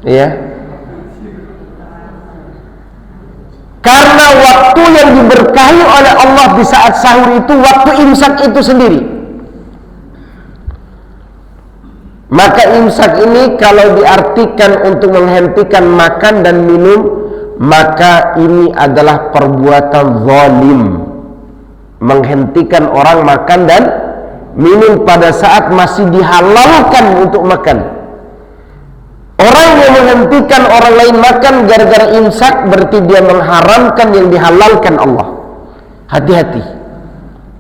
Iya. Karena waktu yang diberkahi oleh Allah di saat sahur itu waktu imsak itu sendiri. Maka imsak ini kalau diartikan untuk menghentikan makan dan minum, maka ini adalah perbuatan zalim, menghentikan orang makan dan minum pada saat masih dihalalkan untuk makan. Orang yang menghentikan orang lain makan gara-gara imsak, berarti dia mengharamkan yang dihalalkan Allah. Hati-hati,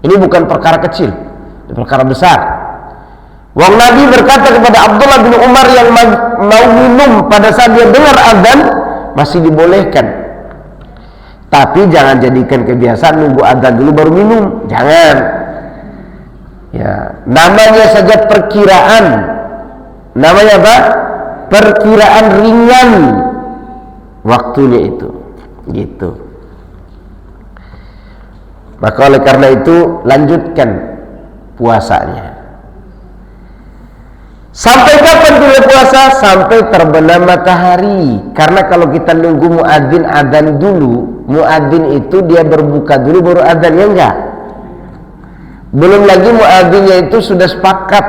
ini bukan perkara kecil, ini perkara besar. Wong Nabi berkata kepada Abdullah bin Umar yang mau minum pada saat dia dengar adzan, masih dibolehkan. Tapi jangan jadikan kebiasaan nunggu adzan dulu baru minum, jangan. Ya, namanya saja perkiraan. Namanya apa? Perkiraan ringan waktunya itu, gitu. Maka oleh karena itu lanjutkan puasanya. Sampai kapan boleh puasa? Sampai terbenam matahari. Karena kalau kita nunggu muadzin adzan dulu, muadzin itu dia berbuka dulu baru adzan, ya enggak? Belum lagi muadzinnya itu sudah sepakat,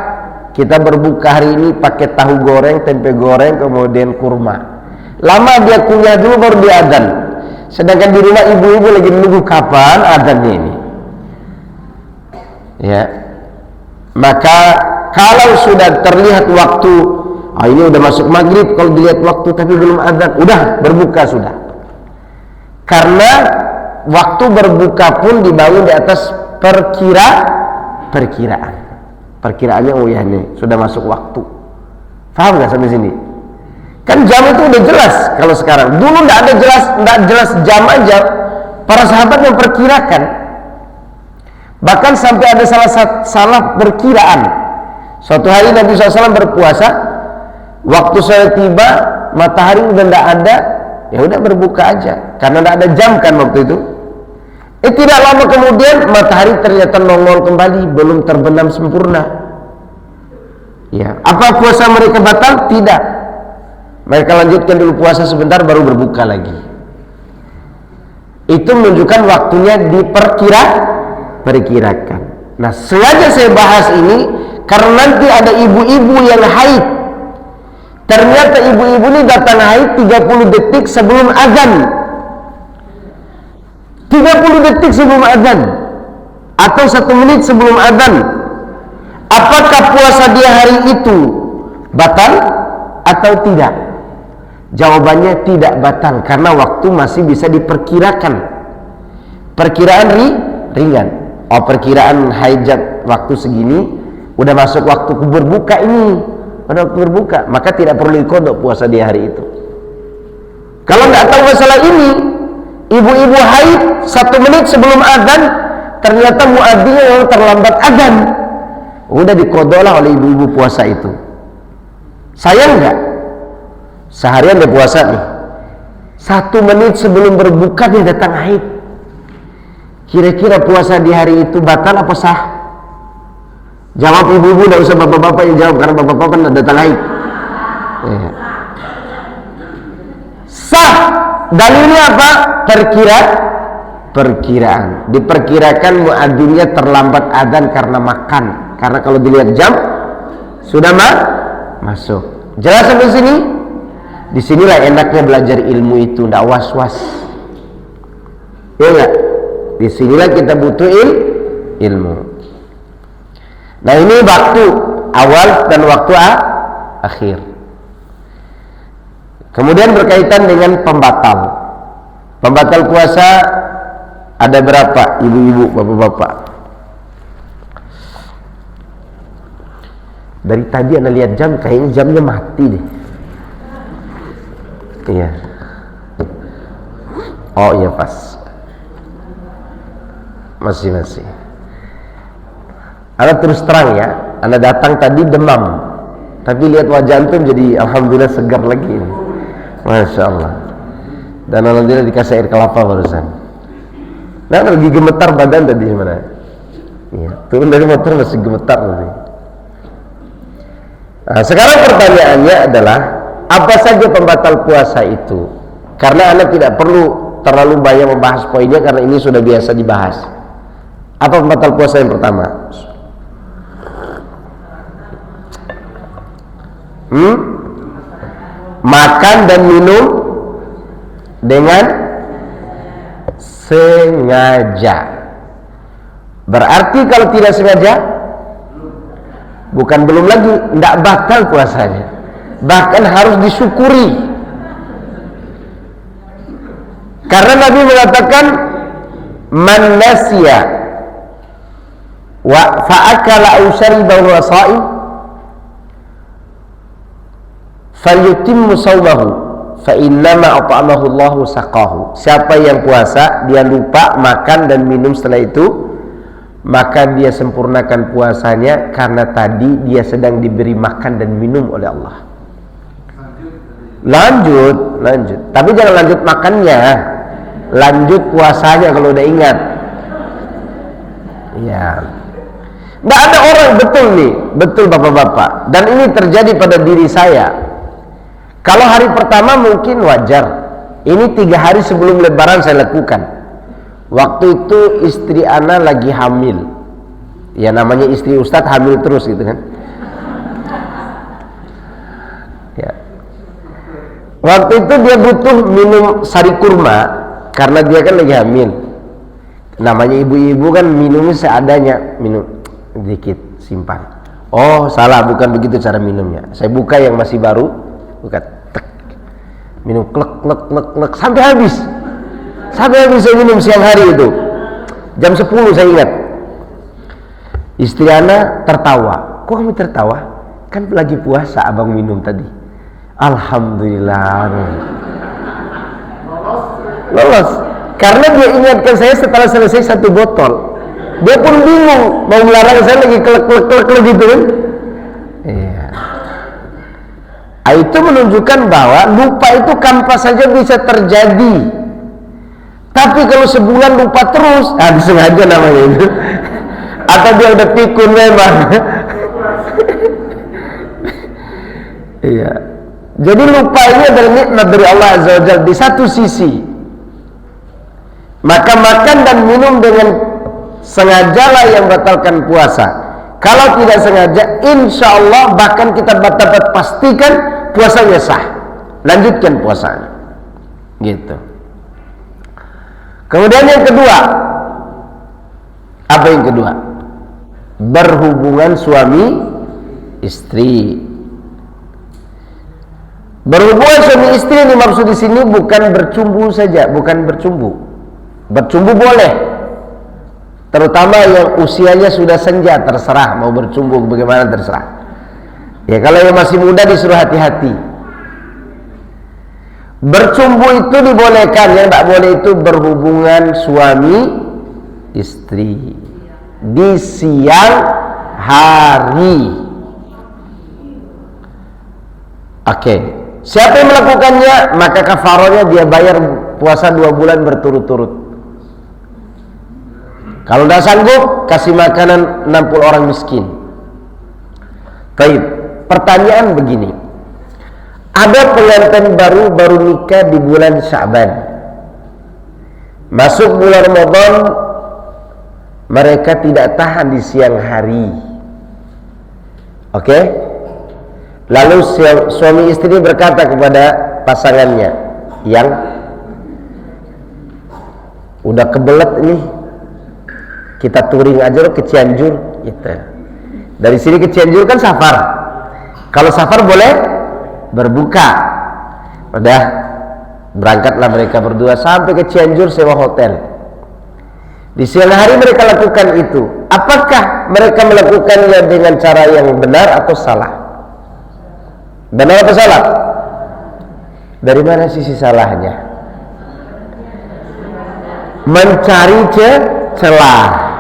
kita berbuka hari ini pakai tahu goreng, tempe goreng, kemudian kurma. Lama dia kunyah dulu baru dia adzan. Sedangkan di rumah ibu-ibu lagi menunggu kapan adzannya ini. Ya. Maka kalau sudah terlihat waktu, ini udah masuk maghrib, kalau dilihat waktu tapi belum adzan, udah berbuka sudah. Karena waktu berbuka pun dibangun di atas perkiraan. Perkiraannya, oh ya ini sudah masuk waktu. Paham nggak sampai sini? Kan jam itu udah jelas. Kalau sekarang, dulu nggak jelas jam aja. Para sahabat memperkirakan. Bahkan sampai ada salah perkiraan. Suatu hari Nabi SAW berpuasa, waktu saya tiba matahari udah nggak ada, ya udah berbuka aja. Karena nggak ada jam kan waktu itu. Tidak lama kemudian matahari ternyata nongol kembali, belum terbenam sempurna. Ya, apa puasa mereka batal? Tidak. Mereka lanjutkan dulu puasa sebentar baru berbuka lagi. Itu menunjukkan waktunya diperkirakan. Nah, sengaja saya bahas ini karena nanti ada ibu-ibu yang haid. Ternyata ibu-ibu ini datang haid 30 detik sebelum azan. 30 detik sebelum adzan atau 1 menit sebelum adzan. Apakah puasa dia hari itu batal atau tidak? Jawabannya tidak batal karena waktu masih bisa diperkirakan. Perkiraan ringan. Oh, perkiraan hajat waktu segini udah masuk waktu berbuka ini. Udah waktu berbuka, maka tidak perlu dikodok puasa dia hari itu. Kalau nggak tahu masalah ini, ibu-ibu haid 1 menit sebelum adzan, ternyata muadzinnya yang terlambat adzan. Udah dikodolah oleh ibu-ibu puasa itu. Sayang nggak? Seharian dia puasa nih, 1 menit sebelum berbuka dia datang haid. Kira-kira puasa di hari itu batal apa sah? Jawab ibu-ibu, nggak usah bapak-bapak yang jawab, karena bapak-bapak kan datang haid. Ya. Sah. Dalilnya apa? Perkiraan. Diperkirakan muadzinnya terlambat adzan karena makan. Karena kalau dilihat jam sudah masuk. Jelas sampai sini? Disinilah enaknya belajar ilmu itu, ndak was-was. Ya enggak? Disinilah kita butuh ilmu. Nah, ini waktu awal dan waktu akhir. Kemudian berkaitan dengan pembatal. Pembatal puasa ada berapa, ibu-ibu, bapak-bapak? Dari tadi Anda lihat jam, kayaknya jamnya mati deh. Iya. Oh iya, pas. Masih. Anda terus terang ya, Anda datang tadi demam, tapi lihat wajah antum jadi alhamdulillah segar lagi ini. Masya Allah. Dan alhamdulillah dikasih air kelapa barusan. Nah, lagi gemetar badan tadi gimana? Iya, turun dari motor masih gemetar tadi. Nah, sekarang pertanyaannya adalah apa saja pembatal puasa itu? Karena Anda tidak perlu terlalu banyak membahas poinnya karena ini sudah biasa dibahas. Apa pembatal puasa yang pertama? Makan dan minum dengan sengaja. Berarti kalau tidak sengaja, bukan belum lagi, tidak batal puasanya, bahkan harus disyukuri. Karena Nabi mengatakan, man nasiya wa fa'akala aw shariba wa sha'im falyutimmu shawmahu fa innama at'amahu Allahu saqahu. Siapa yang puasa dia lupa makan dan minum setelah itu, maka dia sempurnakan puasanya karena tadi dia sedang diberi makan dan minum oleh Allah. Lanjut. Tapi jangan lanjut makannya, lanjut puasanya kalau udah ingat. Ya. Nggak ada orang, betul bapak-bapak. Dan ini terjadi pada diri saya. Kalau hari pertama mungkin wajar. Ini 3 hari sebelum Lebaran saya lakukan. Waktu itu istri Ana lagi hamil. Ya namanya istri Ustadz hamil terus gitu kan. Ya. Waktu itu dia butuh minum sari kurma karena dia kan lagi hamil. Namanya ibu-ibu kan minumnya seadanya, minum dikit simpan. Oh salah, bukan begitu cara minumnya. Saya buka yang masih baru, buka tek, minum klek sampai habis. Sampai habis saya minum siang hari itu. Jam 10 saya ingat. Istri Ana tertawa. Kok kamu tertawa? Kan lagi puasa abang minum tadi. Alhamdulillah. Lolos. Karena dia ingatkan saya setelah selesai 1 botol. Dia pun bingung mau melarang saya lagi klek gitu kan. Iya. Itu menunjukkan bahwa lupa itu kapan saja bisa terjadi. Tapi kalau sebulan lupa terus, disengaja namanya itu. Atau dia udah pikun memang. Iya. Jadi lupa ini adalah nikmat dari Allah Azza wa Jalla di satu sisi. Maka makan dan minum dengan sengajalah yang batalkan puasa. Kalau tidak sengaja, insya Allah bahkan kita dapat pastikan puasanya sah. Lanjutkan puasanya. Gitu. Kemudian yang kedua, apa yang kedua? Berhubungan suami istri. Berhubungan suami istri yang dimaksud di sini bukan bercumbu saja, bukan bercumbu. Bercumbu boleh, terutama yang usianya sudah senja, terserah mau bercumbu bagaimana terserah. Ya kalau yang masih muda disuruh hati-hati. Bercumbu itu dibolehkan, yang tidak boleh itu berhubungan suami istri di siang hari. Oke. Siapa yang melakukannya, maka kafarahnya dia bayar puasa 2 bulan berturut-turut. Kalau tidak sanggup, kasih makanan 60 orang miskin. Baik, pertanyaan begini. Ada pengantin baru nikah di bulan Sya'ban. Masuk bulan Ramadan, mereka tidak tahan di siang hari. Oke? Lalu suami istri berkata kepada pasangannya yang udah kebelet ini, kita touring aja ke Cianjur gitu. Dari sini ke Cianjur kan safar. Kalau safar boleh berbuka. Udah berangkatlah mereka berdua sampai ke Cianjur, sewa hotel. Di siang hari mereka lakukan itu. Apakah mereka melakukannya dengan cara yang benar atau salah? Benar atau salah? Dari mana sisi salahnya? Mencari celah.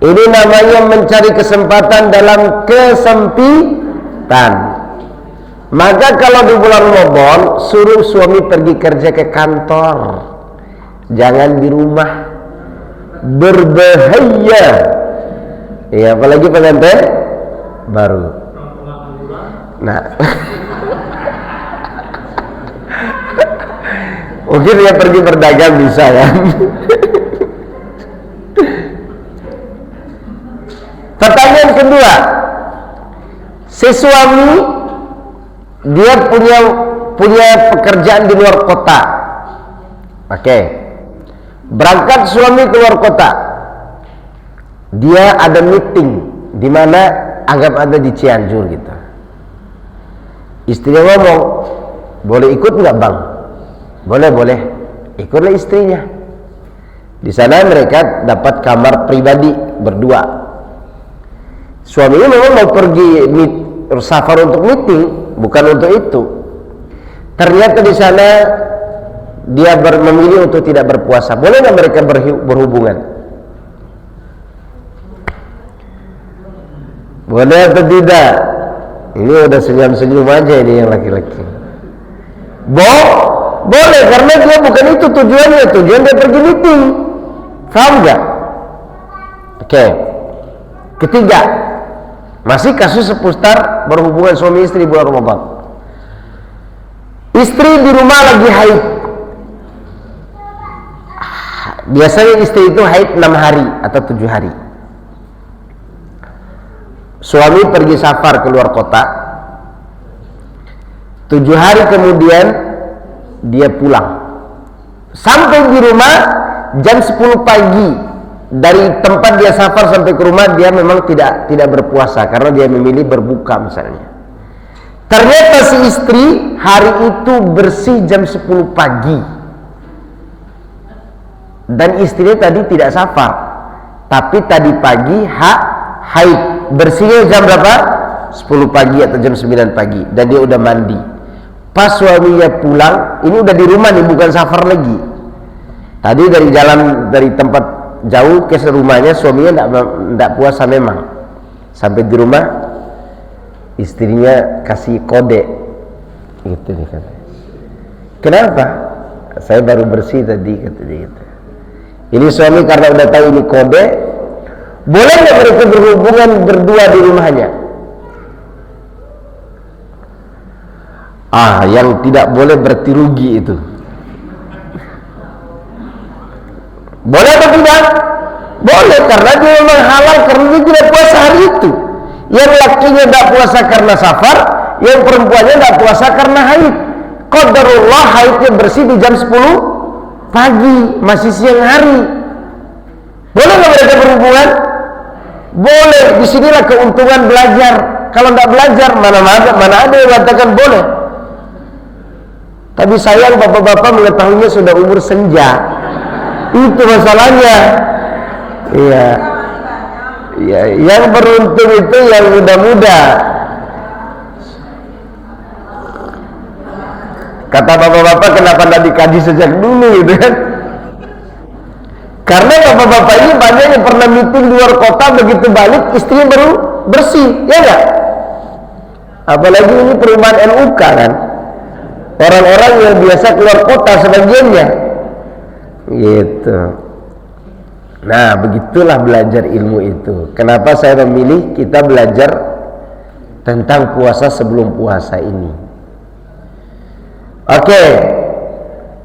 Ini namanya mencari kesempatan dalam kesempitan. Maka kalau di bulan Ramadan, suruh suami pergi kerja ke kantor, jangan di rumah, berbahaya. Ya, apalagi pengantin baru. Nah, mungkin dia pergi berdagang bisa ya. Pertanyaan kedua, si suami dia punya pekerjaan di luar kota. Oke. Berangkat suami keluar kota. Dia ada meeting di mana anggap ada di Cianjur gitu. Istrinya ngomong, "Boleh ikut nggak, Bang?" Boleh. Ikutlah istrinya. Di sana mereka dapat kamar pribadi berdua. Suaminya memang mau pergi safar untuk meeting, bukan untuk itu. Ternyata di sana dia memilih untuk tidak berpuasa. Boleh nggak mereka berhubungan? Boleh atau tidak? Ini udah senyum-senyum aja ini yang laki-laki. Boleh, karena dia bukan itu tujuannya. Tujuan dia pergi meeting. Faham nggak? Oke. Ketiga, masih kasus seputar berhubungan suami istri bulan Ramadan. Istri di rumah lagi haid. Biasanya istri itu haid 6 hari atau 7 hari. Suami pergi safar keluar kota. 7 hari kemudian dia pulang. Sampai di rumah jam 10 pagi. Dari tempat dia safar sampai ke rumah dia memang tidak berpuasa karena dia memilih berbuka misalnya. Ternyata si istri hari itu bersih jam 10 pagi. Dan istrinya tadi tidak safar, tapi tadi pagi haid. Bersihnya jam berapa? 10 pagi atau jam 9 pagi. Dan dia udah mandi. Pas suaminya pulang, ini udah di rumah nih, bukan safar lagi. Tadi dari jalan, dari tempat jauh ke rumahnya, suaminya tidak puasa memang. Sampai di rumah, istrinya kasih kode. Gitu nih katanya. Kenapa? Saya baru bersih tadi, kata dia gitu. Ini suami karena udah tahu ini kode, boleh nggak mereka berhubungan berdua di rumahnya? Yang tidak boleh berarti rugi itu. Boleh atau tidak? Boleh, karena dia memang halal, karena dia tidak puasa hari itu. Yang lakinya tidak puasa karena safar, yang perempuannya tidak puasa karena haid. Qadarullah haidnya bersih di jam 10 pagi, masih siang hari. Boleh nggak mereka berhubungan? Boleh. Disinilah keuntungan belajar. Kalau tidak belajar, mana ada yang mengatakan boleh. Tapi sayang bapak-bapak mengetahuinya sudah umur senja. Itu masalahnya. Iya. Ya, yang beruntung itu yang muda-muda. Kata bapak-bapak, kenapa tidak dikaji sejak dulu gitu kan? Karena bapak-bapak ini banyak yang pernah meeting luar kota, begitu balik istrinya baru bersih, ya enggak? Apalagi ini perumahan NUK kan, orang-orang yang biasa keluar kota sebagiannya gitu. Nah, begitulah belajar ilmu itu. Kenapa saya memilih kita belajar tentang puasa sebelum puasa ini? Oke,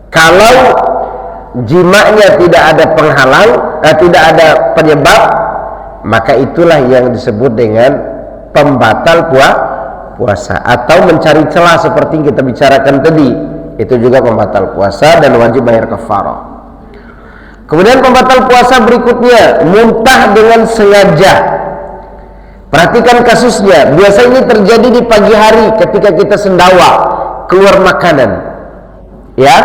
kalau jimanya tidak ada penghalang, tidak ada penyebab, maka itulah yang disebut dengan pembatal puasa, atau mencari celah seperti yang kita bicarakan tadi. Itu juga pembatal puasa dan wajib bayar kafarah. Kemudian pembatal puasa berikutnya, muntah dengan sengaja. Perhatikan kasusnya. Biasa ini terjadi di pagi hari ketika kita sendawa, keluar makanan. Ya,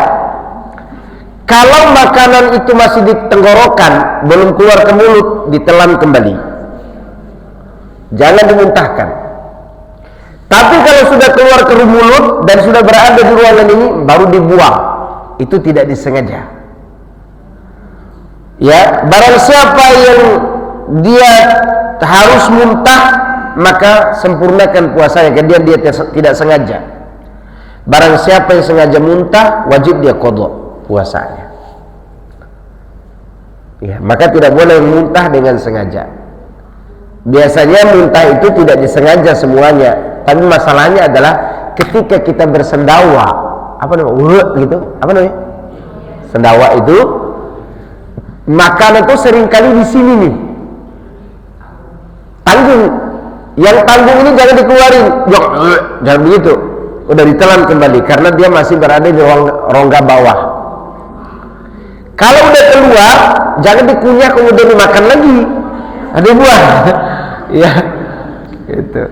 kalau makanan itu masih di tenggorokan, belum keluar ke mulut, ditelan kembali. Jangan dimuntahkan. Tapi kalau sudah keluar ke mulut dan sudah berada di ruangan ini, baru dibuang. Itu tidak disengaja. Ya, barang siapa yang dia harus muntah, maka sempurnakan puasanya. Dia tidak sengaja. Barang siapa yang sengaja muntah, wajib dia qadha puasanya. Ya, maka tidak boleh muntah dengan sengaja. Biasanya muntah itu tidak disengaja semuanya, tapi masalahnya adalah ketika kita bersendawa, apa namanya? Gitu, apa namanya? Sendawa itu, makanan itu seringkali di sini nih. Tanggung, yang tanggung ini jangan dikeluarin, jangan begitu. Udah ditelan kembali karena dia masih berada di rongga bawah. Kalau udah keluar, jangan dikunyah kemudian dimakan lagi. Ada buah. Ya, itu.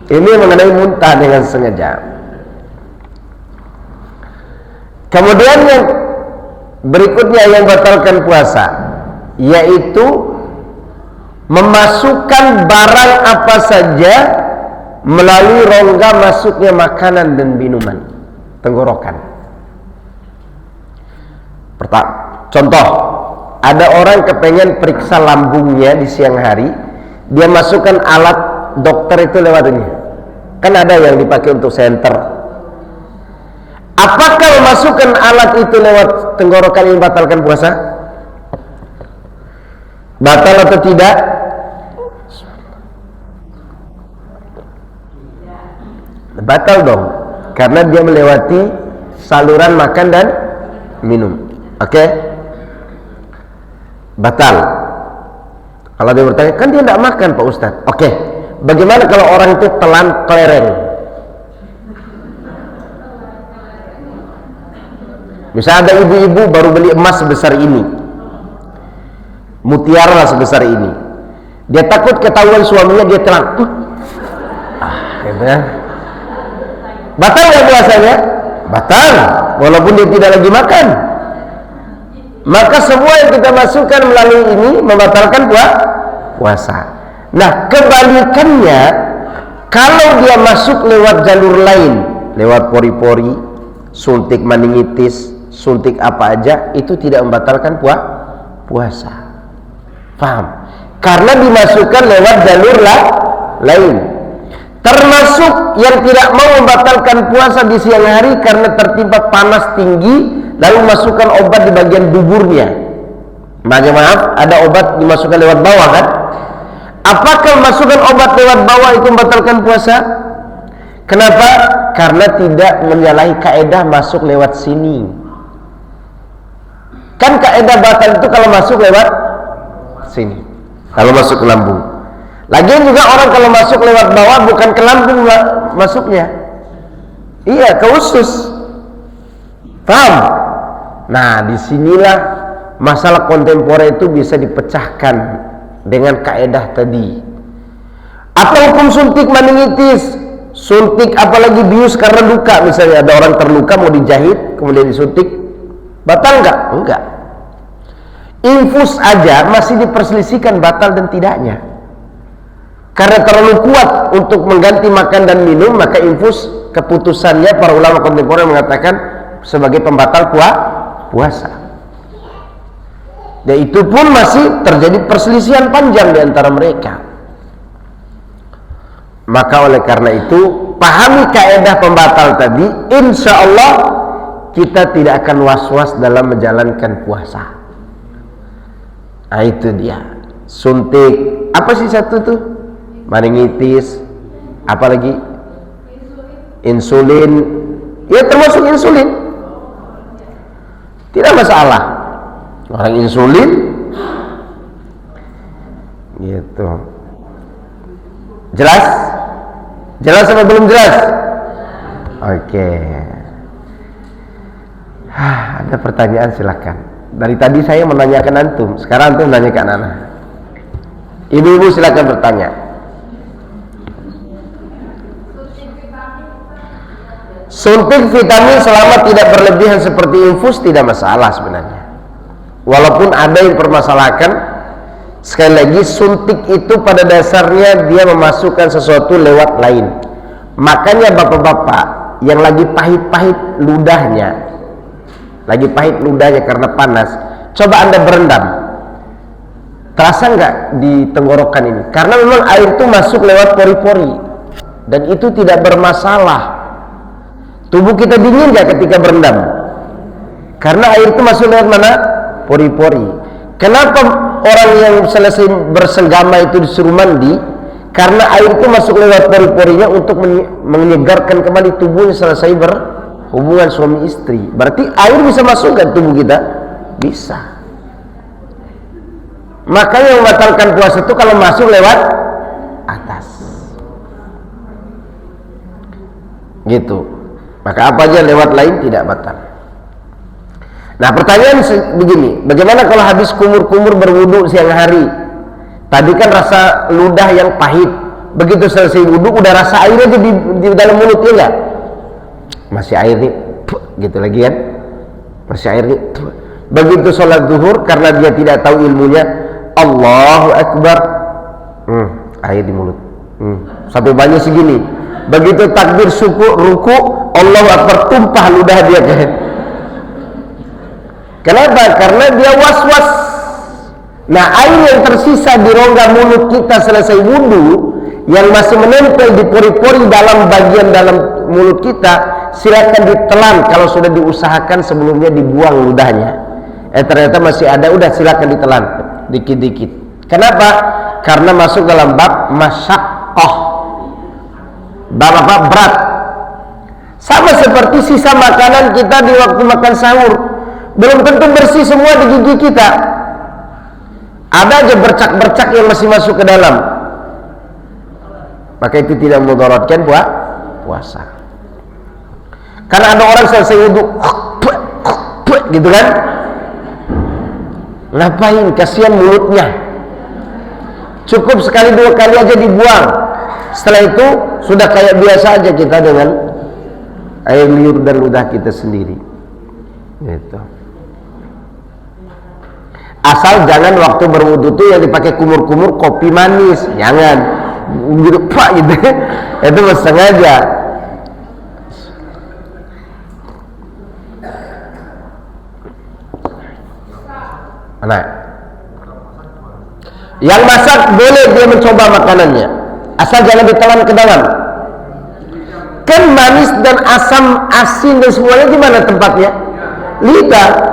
Ini mengenai muntah dengan sengaja. Kemudian yang berikutnya yang batalkan puasa, yaitu memasukkan barang apa saja melalui rongga masuknya makanan dan minuman, tenggorokan. Contoh, ada orang kepengen periksa lambungnya di siang hari, dia masukkan alat dokter itu lewat ini. Kan ada yang dipakai untuk senter. Apakah memasukkan alat itu lewat tenggorokan yang batalkan puasa? Batal atau tidak? Batal dong, karena dia melewati saluran makan dan minum. Oke? Batal. Kalau dia bertanya, kan dia tidak makan Pak Ustadz. Oke, bagaimana kalau orang itu telan kelereng? Misalnya ada ibu-ibu baru beli emas sebesar ini, mutiara sebesar ini, dia takut ketahuan suaminya, dia telan. Gitu ya. Batal ya puasanya? Batal, walaupun dia tidak lagi makan. Maka semua yang kita masukkan melalui ini membatalkan puasa. Nah, kebalikannya, kalau dia masuk lewat jalur lain, lewat pori-pori, suntik meningitis, suntik apa aja, itu tidak membatalkan puasa. Paham? Karena dimasukkan lewat jalur lain. Termasuk yang tidak mau membatalkan puasa di siang hari karena tertimpa panas tinggi, lalu masukkan obat di bagian duburnya. Maaf, ada obat dimasukkan lewat bawah kan? Apakah masukkan obat lewat bawah itu membatalkan puasa? Kenapa? Karena tidak menyalahi kaedah masuk lewat sini. Kan kaedah batal itu kalau masuk lewat sini, kalau masuk ke lambung. Lagian juga orang kalau masuk lewat bawah bukan ke lambung masuknya, iya ke usus. Paham? Nah, disinilah masalah kontemporer itu bisa dipecahkan dengan kaedah tadi. Atau hukum suntik meningitis, suntik apalagi bius karena luka, misalnya ada orang terluka mau dijahit kemudian disuntik, batal enggak? Enggak. Infus aja masih diperselisihkan batal dan tidaknya. Karena terlalu kuat untuk mengganti makan dan minum, maka infus keputusannya para ulama kontemporer mengatakan sebagai pembatal puasa. Dan itu pun masih terjadi perselisihan panjang di antara mereka. Maka oleh karena itu, pahami kaidah pembatal tadi, insya Allah kita tidak akan was-was dalam menjalankan puasa. Nah itu dia. Suntik, apa sih satu tuh? Meningitis, apalagi insulin, ya termasuk insulin, tidak masalah. Orang insulin, gitu. Jelas? Jelas apa belum jelas? Oke. Ada pertanyaan silakan. Dari tadi saya menanyakan antum, sekarang antum menanyakan anak. Ibu-ibu silakan bertanya. Suntik vitamin selama tidak berlebihan seperti infus tidak masalah sebenarnya. Walaupun ada yang permasalahkan, sekali lagi suntik itu pada dasarnya dia memasukkan sesuatu lewat lain. Makanya bapak-bapak yang lagi pahit-pahit ludahnya, karena panas, coba Anda berendam. Terasa nggak di tenggorokan ini? Karena memang air itu masuk lewat pori-pori dan itu tidak bermasalah. Tubuh kita dingin nggak ketika berendam? Karena air itu masuk lewat mana? Pori-pori. Kenapa orang yang selesai bersenggama itu disuruh mandi? Karena air itu masuk lewat pori-porinya untuk menyegarkan kembali tubuhnya selesai berhubungan suami istri. Berarti air bisa masuk ke tubuh kita? Bisa. Makanya membatalkan puasa itu kalau masuk lewat atas. Gitu. Maka apa aja lewat lain tidak batal. Nah pertanyaan begini, bagaimana kalau habis kumur-kumur berwudu siang hari? Tadi kan rasa ludah yang pahit, begitu selesai wudu udah rasa air aja di dalam mulutnya enggak? Masih air nih, gitu lagi kan? Masih air nih. Begitu sholat zuhur karena dia tidak tahu ilmunya, Allahu Akbar, air di mulut, sampai banyak segini. Begitu takbir ruku, Allahu Akbar, tumpah ludah dia kan. Kenapa? Karena dia was-was. Nah air yang tersisa di rongga mulut kita selesai wudu, yang masih menempel di pori-pori dalam bagian dalam mulut kita, silakan ditelan. Kalau sudah diusahakan sebelumnya dibuang ludahnya, ternyata masih ada, udah silakan ditelan dikit-dikit. Kenapa? Karena masuk dalam bab masyaqqah, bab apa? Berat. Sama seperti sisa makanan kita di waktu makan sahur, belum tentu bersih semua di gigi kita. Ada aja bercak-bercak yang masih masuk ke dalam. Maka itu tidak mudaratkan puasa. Karena ada orang selesai wudu gitu kan, ngapain, kasihan mulutnya. Cukup sekali dua kali aja dibuang. Setelah itu sudah kayak biasa aja kita dengan air liur dan ludah kita sendiri. Gitu. Asal jangan waktu berwudu tuh yang dipakai kumur-kumur kopi manis, jangan gitu pak gitu. Itu sengaja. Nah, yang masak boleh dia mencoba makanannya, asal jangan ditelan ke dalam. Kan manis dan asam, asin dan semuanya di mana tempatnya? Lidah.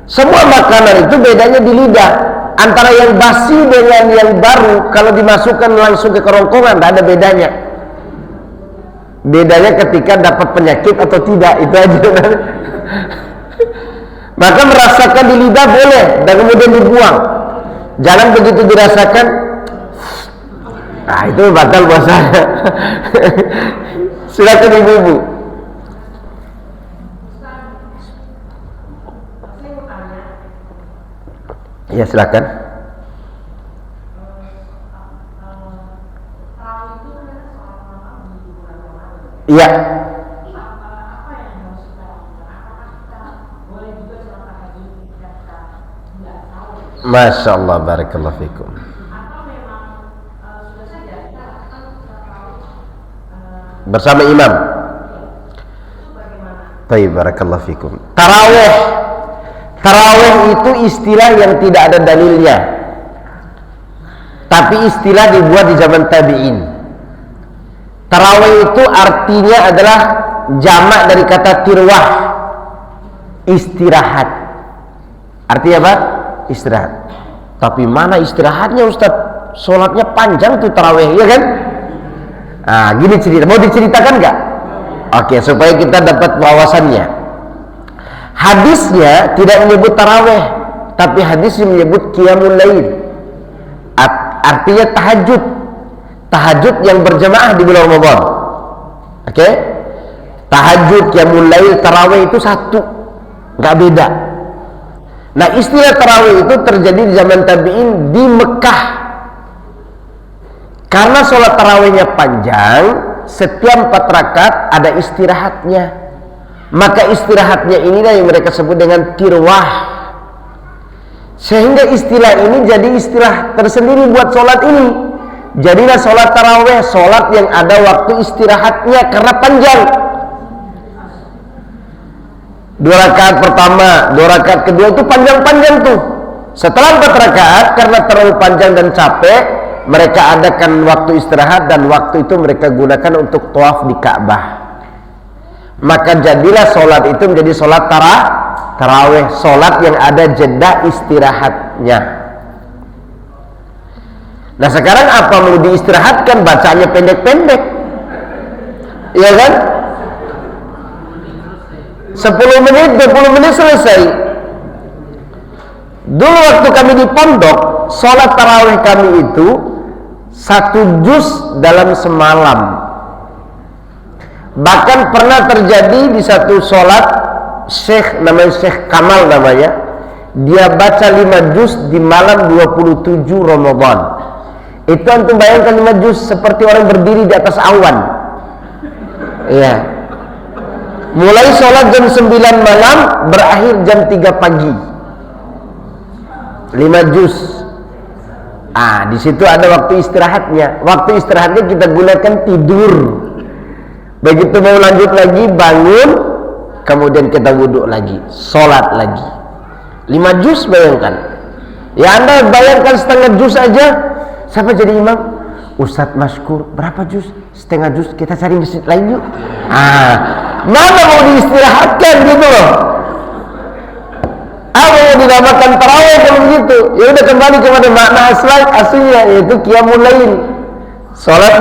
Semua makanan itu bedanya di lidah. Antara yang basi dengan yang baru, kalau dimasukkan langsung ke kerongkongan, tidak ada bedanya. Bedanya ketika dapat penyakit atau tidak, itu aja. Maka merasakan di lidah boleh, dan kemudian dibuang. Jangan begitu dirasakan, nah itu batal puasanya. Silakan ibu-ibu. Ya silakan. Iya. Masya Allah, barakallahu fikum. bersama imam. Baik, barakallahu fikum. Tarawih. Tarawih itu istilah yang tidak ada dalilnya, tapi istilah dibuat di zaman tabi'in. Tarawih itu artinya adalah jamak dari kata tirwah, istirahat. Artinya apa? Istirahat. Tapi mana istirahatnya Ustaz? Sholatnya panjang tuh tarawih, ya kan? Nah, gini cerita. Mau diceritakan nggak? Oke, supaya kita dapat wawasannya. Hadisnya tidak menyebut tarawih, tapi hadisnya menyebut qiyamul lail. Artinya tahajud. Tahajud yang berjamaah di bulan Ramadan. Oke? Tahajud, qiyamul lail, tarawih itu satu, nggak beda. Nah, istilah tarawih itu terjadi di zaman tabi'in di Mekah. Karena sholat tarawihnya panjang, setiap 4 rakaat ada istirahatnya. Maka istirahatnya inilah yang mereka sebut dengan tirwah. Sehingga istilah ini jadi istilah tersendiri buat sholat ini. Jadilah sholat tarawih sholat yang ada waktu istirahatnya karena panjang. 2 rakaat pertama, 2 rakaat kedua itu panjang-panjang tuh. Setelah 4 rakaat karena terlalu panjang dan capek, mereka adakan waktu istirahat, dan waktu itu mereka gunakan untuk tawaf di Ka'bah. Maka jadilah sholat itu menjadi sholat tarawih, sholat yang ada jeda istirahatnya. Nah, sekarang apa mau diistirahatkan? Bacanya pendek-pendek, iya kan? 10 menit, 20 menit selesai. Dulu waktu kami di pondok, sholat tarawih kami itu 1 juz dalam semalam. Bahkan pernah terjadi di satu sholat, Syekh namanya Syekh Kamal namanya, dia baca 5 juz di malam 27 Ramadan. Itu antum bayangkan 5 juz seperti orang berdiri di atas awan. Iya. Mulai sholat jam 9 malam, berakhir jam 3 pagi. 5 juz. Di situ ada waktu istirahatnya. Waktu istirahatnya kita gunakan tidur. Begitu mau lanjut lagi, bangun, kemudian kita wudhu lagi, sholat lagi. 5 juz bayangkan. Ya, Anda bayangkan setengah juz aja. Siapa jadi imam? Ustadz Maskur, berapa juz? Setengah juz, kita cari masjid lain yuk. Mana mau diistirahatkan gitu loh. Apa yang dinamakan tarawih kalau begitu? Ya udah, kembali kepada makna aslinya, yaitu qiyamul lail, sholat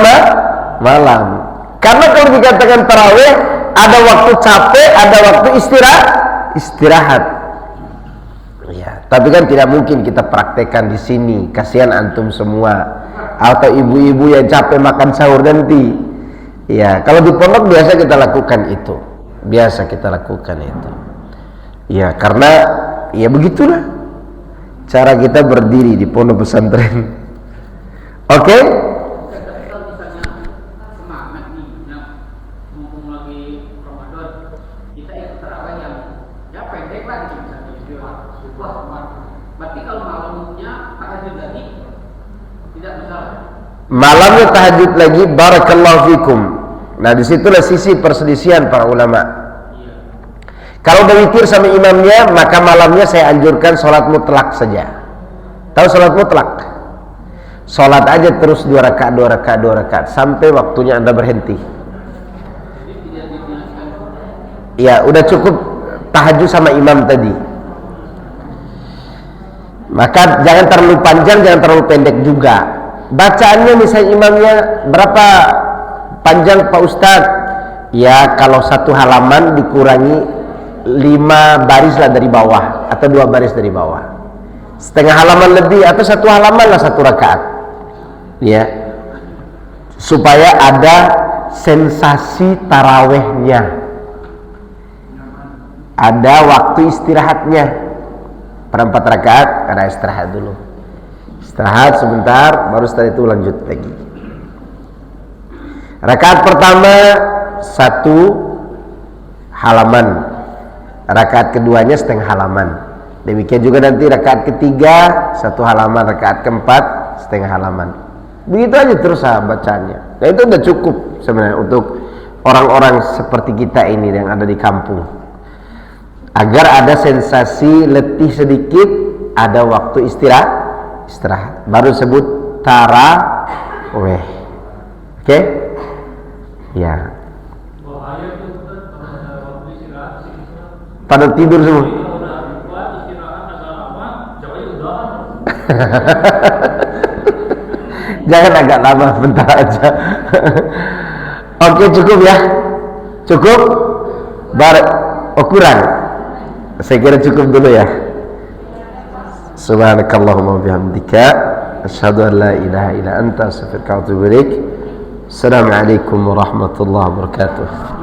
malam. Karena kalau dikatakan tarawih, ada waktu capek, ada waktu istirahat. Ya, tapi kan tidak mungkin kita praktekkan di sini. Kasihan antum semua, atau ibu-ibu yang capek makan sahur nanti. Ya, kalau di pondok biasa kita lakukan itu. Biasa kita lakukan itu. Ya, karena ya begitulah cara kita berdiri di pondok pesantren. Oke? Malamnya tahajud lagi, barakallahu fikum. Nah, disitulah sisi perselisihan para ulama. Kalau udah witir sama imamnya, maka malamnya saya anjurkan sholat mutlak saja. Tahu sholat mutlak? Sholat aja terus 2 rakaat, 2 rakaat, 2 rakaat sampai waktunya Anda berhenti. Ya, udah cukup tahajud sama imam tadi. Maka jangan terlalu panjang, jangan terlalu pendek juga. Bacaannya misalnya imamnya berapa panjang Pak Ustadz? Ya, kalau 1 halaman dikurangi 5 baris lah dari bawah, atau 2 baris dari bawah. Setengah halaman lebih, atau 1 halaman lah 1 rakaat. Ya, supaya ada sensasi tarawehnya, ada waktu istirahatnya. Per 4 rakaat ada istirahat dulu. Istirahat sebentar, baru setelah itu lanjut lagi. Rakaat pertama 1 halaman, rakaat keduanya setengah halaman. Demikian juga nanti rakaat ketiga 1 halaman, rakaat keempat setengah halaman. Begitu aja terus bacaannya. Nah, itu udah cukup sebenarnya untuk orang-orang seperti kita ini yang ada di kampung, agar ada sensasi letih sedikit, ada waktu istirahat, baru sebut tarawih. Oke? Ya. Pada tidur semua. Jangan agak lama, bentar aja. Oke, cukup ya. Cukup? Kurang. Saya kira cukup dulu ya. Subhanakallahumma bihamdika asyhadu an la ilaha illa anta astaghfiruka wa atubu ilaik. Assalamualaikum warahmatullahi wabarakatuh.